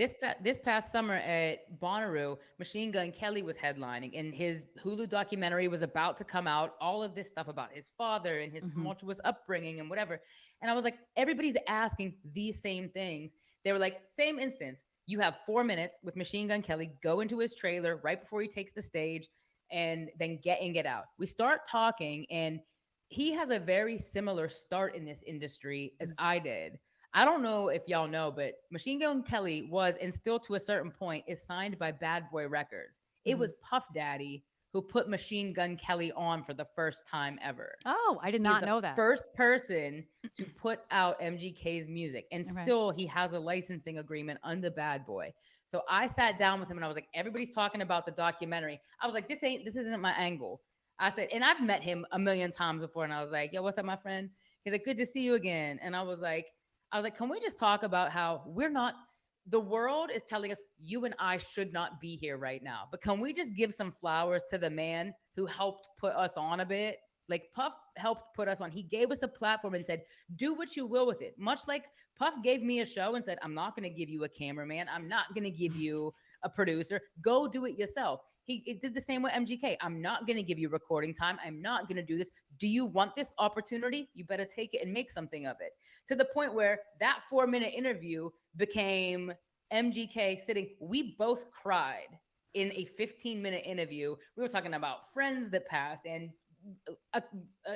this past summer at Bonnaroo, Machine Gun Kelly was headlining, and his Hulu documentary was about to come out. All of this stuff about his father and his Mhm. tumultuous upbringing and whatever. And I was like, everybody's asking these same things. They were like, same instance. You have 4 minutes with Machine Gun Kelly. Go into his trailer right before he takes the stage, and then get out. We start talking, and he has a very similar start in this industry as Mm. I did. I don't know if y'all know, but Machine Gun Kelly was, and still to a certain point, is signed by Bad Boy Records. It Mhm. was Puff Daddy who put Machine Gun Kelly on for the first time ever. Oh, I did He is not the know that. first person to put out MGK's music, and Okay. still he has a licensing agreement under Bad Boy. So I sat down with him and I was like, everybody's talking about the documentary. I was like, this isn't my angle. I said, and I've met him a million times before, and I was like, yo, what's up, my friend? He's like, good to see you again. And I was like, can we just talk about how we're not, the world is telling us you and I should not be here right now. But can we just give some flowers to the man who helped put us on a bit? Like Puff helped put us on. He gave us a platform and said, do what you will with it. Much like Puff gave me a show and said, I'm not going to give you a cameraman. I'm not going to give you a producer. Go do it yourself. He did the same with MGK. I'm not going to give you recording time. I'm not going to do this. Do you want this opportunity? You better take it and make something of it. To the point where that 4 minute interview became MGK sitting. We both cried in a 15-minute interview. We were talking about friends that passed and uh, uh,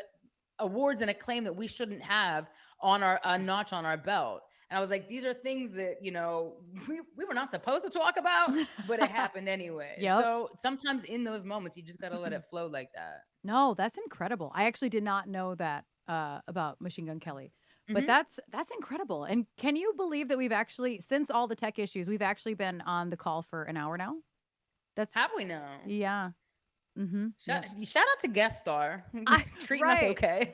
awards and acclaim that we shouldn't have on our a notch on our belt. And I was like, these are things that, we were not supposed to talk about, but it happened anyway. Yep. So sometimes in those moments, you just got to let it flow like that. No, that's incredible. I actually did not know that, about Machine Gun Kelly, but Hmm. that's incredible. And can you believe that we've actually, since all the tech issues, we've actually been on the call for an hour now? That's Have we now? yeah. Mhm. Shout, Yep. shout out to guest star I treating us right. okay.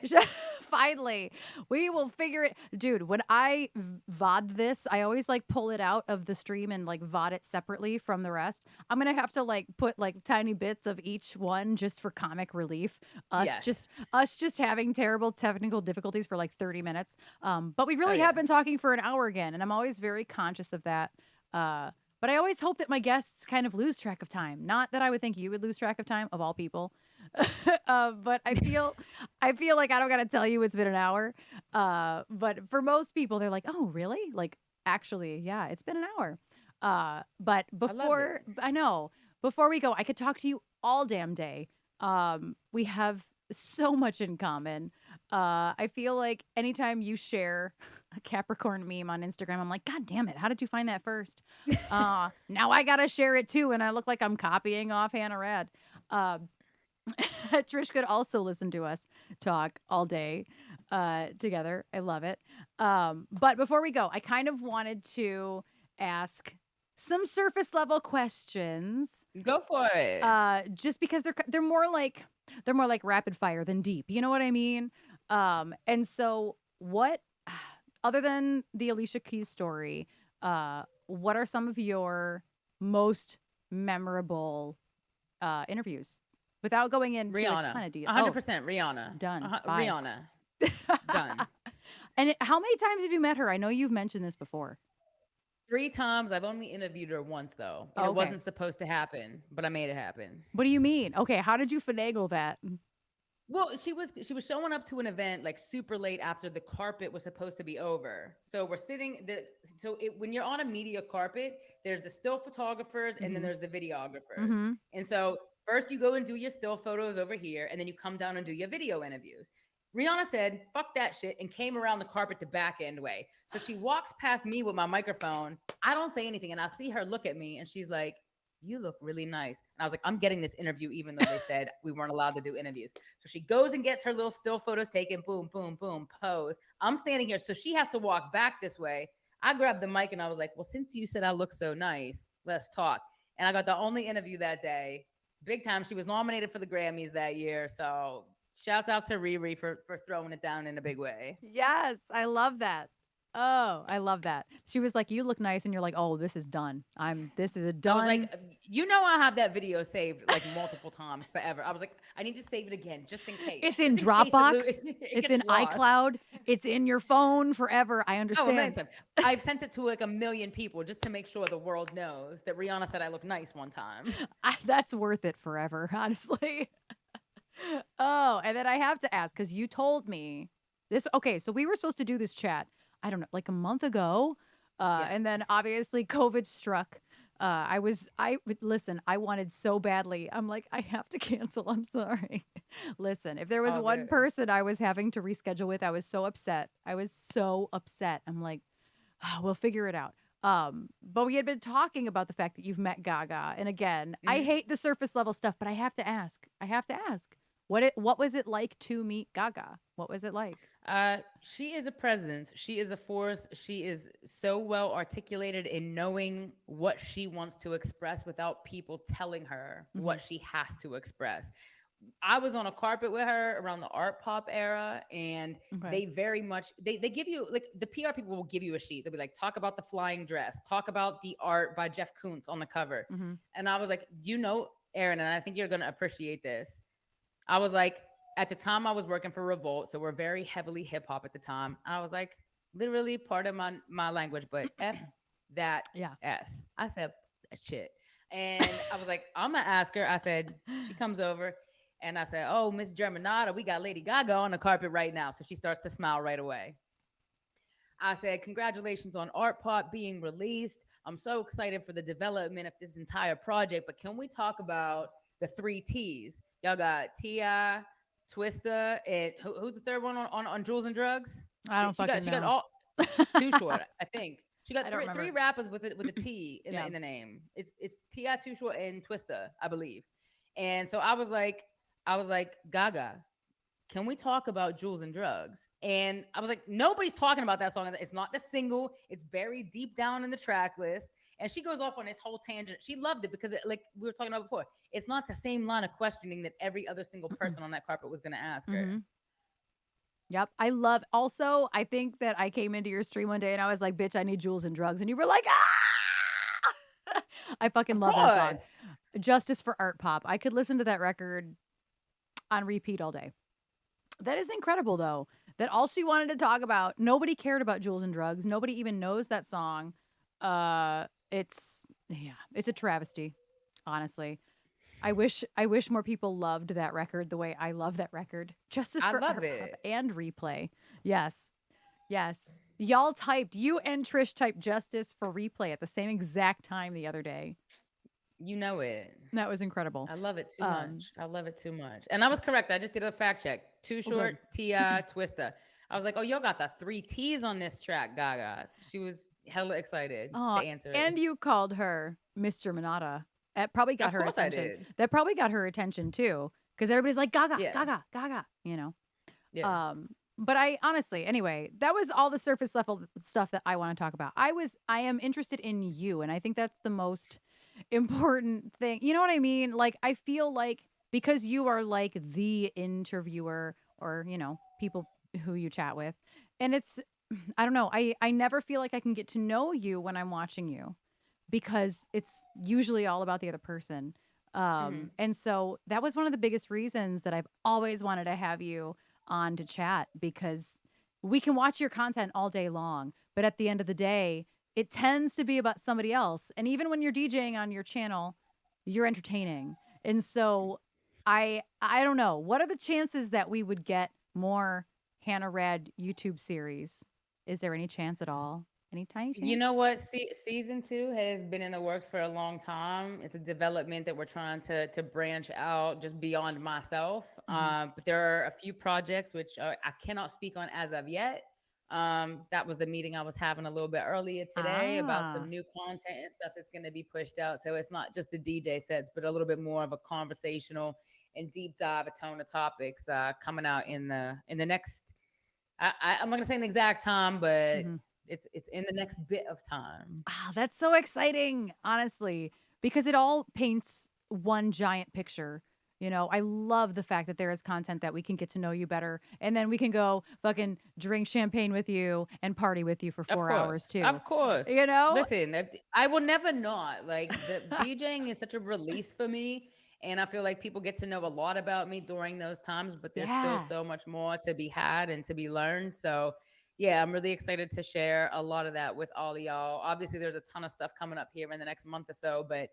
Finally, we will figure it, dude. When I VOD this, I always like pull it out of the stream and like VOD it separately from the rest. I'm gonna have to like put like tiny bits of each one just for comic relief. Yes. Us just having terrible technical difficulties for like 30 minutes. But we Oh really have yeah. been talking for an hour again, and I'm always very conscious of that. But I always hope that my guests kind of lose track of time. Not that I would think you would lose track of time, of all people. But I feel like I don't gotta tell you it's been an hour. But for most people, they're like, "Oh, really?" Like, actually, yeah, it's been an hour. But I love it. I know, before we go, I could talk to you all damn day. We have so much in common. I feel like anytime you share a Capricorn meme on Instagram, I'm like, God damn it, how did you find that first? Now I gotta share it too, and I look like I'm copying off Hannah Rad. Um, Trish could also listen to us talk all day together. I love it. But before we go, I kind of wanted to ask some surface level questions, Go for it. just because they're more like rapid fire than deep. You know what I mean? And so what, other than the Alicia Keys story, what are some of your most memorable interviews without going into a Rihanna. ton of detail? Oh, 100% Rihanna. done. Bye. Rihanna. Done. And how many times have you met her? I know you've mentioned this before. 3 times. I've only interviewed her once though, and Oh, it okay. wasn't supposed to happen, but I made it happen. What do you mean? Okay, how did you finagle that? Well, she was showing up to an event like super late after the carpet was supposed to be over. So we're sitting the so it, when you're on a media carpet, there's the still photographers and then Mhm. there's the videographers. Mhm. And so first you go and do your still photos over here, and then you come down and do your video interviews. Rihanna said, "Fuck that shit," and came around the carpet the back end way. So she walks past me with my microphone. I don't say anything, and I see her look at me, and she's like, "You look really nice." And I was like, "I'm getting this interview, even though they said we weren't allowed to do interviews." So she goes and gets her little still photos taken, boom, boom, boom, pose. I'm standing here. So she has to walk back this way. I grabbed the mic and I was like, "Well, since you said I look so nice, let's talk." And I got the only interview that day. Big time. She was nominated for the Grammys that year. So shouts out to Riri for throwing it down in a big way. Yes, I love that. Oh, I love that. She was like, "You look nice," and you're like, "Oh, this is done. This is a I was like, done." I have that video saved like multiple times forever. I was like, I need to save it again It's in just in case Dropbox, it it's gets in lost. iCloud, it's in your phone forever. I Oh, a million understand. times. I've sent it to like a million people just to make sure the world knows that Rihanna said I look nice one time. That's worth it forever, honestly. Oh, and then I have to ask because you told me this. Okay, so we were supposed to do this chat, I don't know, like a month ago. Yeah. And then obviously COVID struck. Listen, I wanted so badly. I'm like, I have to cancel. I'm sorry. Listen, if there was Oh, one good. person I was having to reschedule with, I was so upset. I was so upset. I'm like, "Ah, we'll figure it out." But we had been talking about the fact that you've met Gaga. And again, I Hmm. hate the surface level stuff, but I have to ask. I have to ask. What was it like to meet Gaga? What was it like? She is a presence. She is a force. She is so well articulated in knowing what she wants to express without people telling her Hmm. what she has to express. I was on a carpet with her around the art pop era, and Okay. they very much they give you like the PR people will give you a sheet. They'll be like, talk about the flying dress, talk about the art by Jeff Koons on the cover. Hmm. And I was like, Erin, and I think you're gonna appreciate this. I was like, at the time I was working for Revolt, so we're very heavily hip hop at the time. I was like, literally part of my language, but F that Yeah. S. I said that shit. And I was like, I'm gonna ask her. I said, she comes over and I said, "Oh, Miss Germanata, we got Lady Gaga on the carpet right now." So she starts to smile right away. I said, "Congratulations on Art Pop being released. I'm so excited for the development of this entire project. But can we talk about the three T's? Y'all got Ti, Twista, and who's the third one on Jewels and Drugs? I don't fucking She got know. all Too Short, I think. She got I don't three remember. rappers with a T Yeah. in the name. It's Ti, Too Short, and Twista, I believe. And so I was like, Gaga, can we talk about Jewels and Drugs? And I was like, nobody's talking about that song. It's not the single. It's buried deep down in the track list. And she goes off on this whole tangent. She loved it because, like we were talking about before, it's not the same line of questioning that every other single person on that carpet was going to ask her. Hmm. Yep. I love also, I think that I came into your stream one day and I was like, "Bitch, I need jewels and drugs." And you were like, "Ah!" I fucking Of love that song. course. Justice for Art Pop. I could listen to that record on repeat all day. That is incredible though. That all she wanted to talk about, nobody cared about jewels and drugs. Nobody even knows that song. It's a travesty, honestly. I wish more people loved that record the way I love that record. Justice I for love Art Pop it. and Replay. Yes. Yes. Y'all typed, you and Trish typed Justice for Replay at the same exact time the other day. You know it. That was incredible. I love it too Um, much. I love it too much. And I was correct. I just did a fact check. Too oh good. Short, Ti, Twista. I was like, oh, y'all got the three T's on this track, Gaga. She was hella excited to Oh, answer it. and you called her Mr. Manata. That probably got Of her course I attention. did. That probably got her attention too, because everybody's like Gaga, Yeah. Gaga, Gaga. You know. Yeah. But I honestly, anyway, that was all the surface level stuff that I want to talk about. I am interested in you, and I think that's the most important thing. You know what I mean? Like, I feel like because you are like the interviewer or, people who you chat with, and it's, I don't know, I never feel like I can get to know you when I'm watching you because it's usually all about the other person. Hmm. And so that was one of the biggest reasons that I've always wanted to have you on to chat because we can watch your content all day long, but at the end of the day, it tends to be about somebody else. And even when you're DJing on your channel, you're entertaining. And so I don't know. What are the chances that we would get more Hannah Rad YouTube series? Is there any chance at all? Any tiny You chance? know what? Season two has been in the works for a long time. It's a development that we're trying to branch out just beyond myself. Mhm. But there are a few projects which I cannot speak on as of yet. That was the meeting I was having a little bit earlier today about some Ah. new content and stuff that's going to be pushed out. So it's not just the DJ sets, but a little bit more of a conversational and deep dive, a tone of topics coming out in the next. I'm not gonna say an exact time, but Mhm. it's in the next bit of time. Ah, that's so exciting, honestly, because it all paints one giant picture. You know, I love the fact that there is content that we can get to know you better, and then we can go fucking drink champagne with you and party with you for Of 4 hours course, too. of course. You know? Listen, I will never not like the DJing is such a release for me, and I feel like people get to know a lot about me during those times, but there's still Yeah. so much more to be had and to be learned. So, yeah, I'm really excited to share a lot of that with all of y'all. Obviously, there's a ton of stuff coming up here in the next month or so, but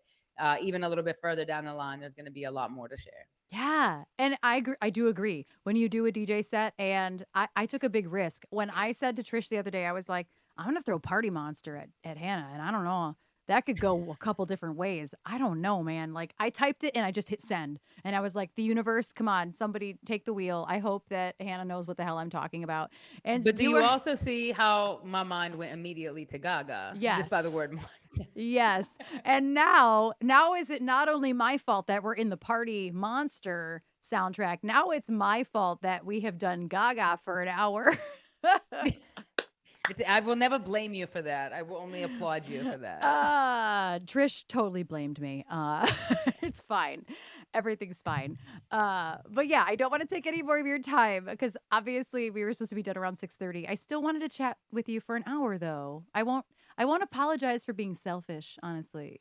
even a little bit further down the line, there's going to be a lot more to share. Yeah, and I do agree. When you do a DJ set, and I took a big risk. When I said to Trish the other day, I was like, "I'm gonna throw Party Monster at Hannah," and I don't know, that could go a couple different ways. I don't know, man. Like, I typed it and I just hit send, and I was like, "The universe, come on, somebody take the wheel. I hope that Hannah knows what the hell I'm talking about." And But do you you were also see how my mind went immediately to Gaga just by the word yes. monster? Yes. And now is it not only my fault that we're in the Party Monster soundtrack, now it's my fault that we have done Gaga for an hour. I will never blame you for that. I will only applaud you for that. Trish totally blamed me. It's fine. Everything's fine. But yeah, I don't want to take any more of your time because obviously we were supposed to be done around 6:30. I still wanted to chat with you for an hour though. I won't apologize for being selfish, honestly.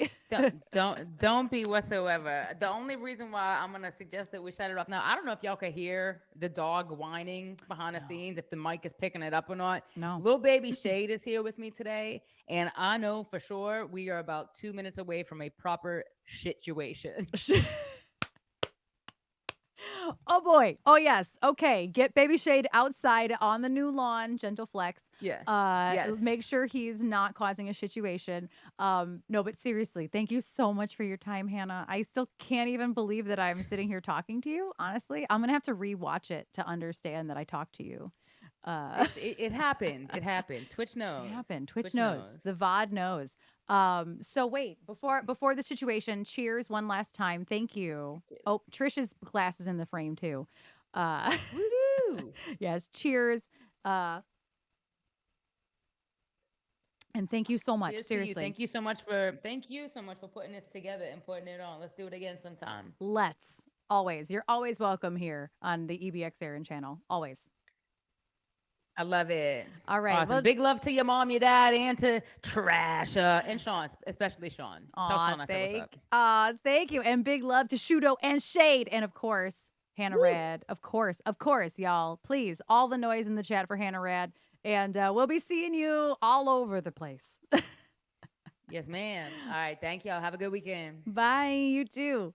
Don't be whatsoever. The only reason why I'm gonna suggest that we shut it off now. I don't know if y'all could hear the dog whining behind the No. scenes, if the mic is picking it up or not. No. Little baby Shade is here with me today, and I know for sure we are about 2 minutes away from a proper situation. Oh boy. Oh yes. Okay. Get Baby Shade outside on the new lawn, gentle flex. Yeah. Yes. Make sure he's not causing a situation. No, but seriously, thank you so much for your time, Hannah. I still can't even believe that I'm sitting here talking to you. Honestly, I'm gonna have to rewatch it to understand that I talked to you. It happened. It happened. Twitch It knows. happened. Twitch Twitch knows. knows. The VOD knows. So wait, before the situation, cheers one last time. Thank you. Oh, Trisha's glass is in the frame too. Uh Woo! yes, cheers. Uh and thank you so much. Cheers to you. Seriously. Thank you so much for putting this together and putting it on. Let's do it again sometime. Let's always. You're always welcome here on the EBX Erin channel. Always. I love it. All right. Awesome. Well, Big love to your mom, your dad, and to Trash and Sean, especially Sean. Tell aw, Sean I said what's up. thank you. And big love to Shudo and Shade. And of course, Hannah Woo! Rad. Of course, y'all. Please, all the noise in the chat for Hannah Rad. And we'll be seeing you all over the place. Yes, ma'am. All right. Thank y'all. Have a good weekend. Bye. You too.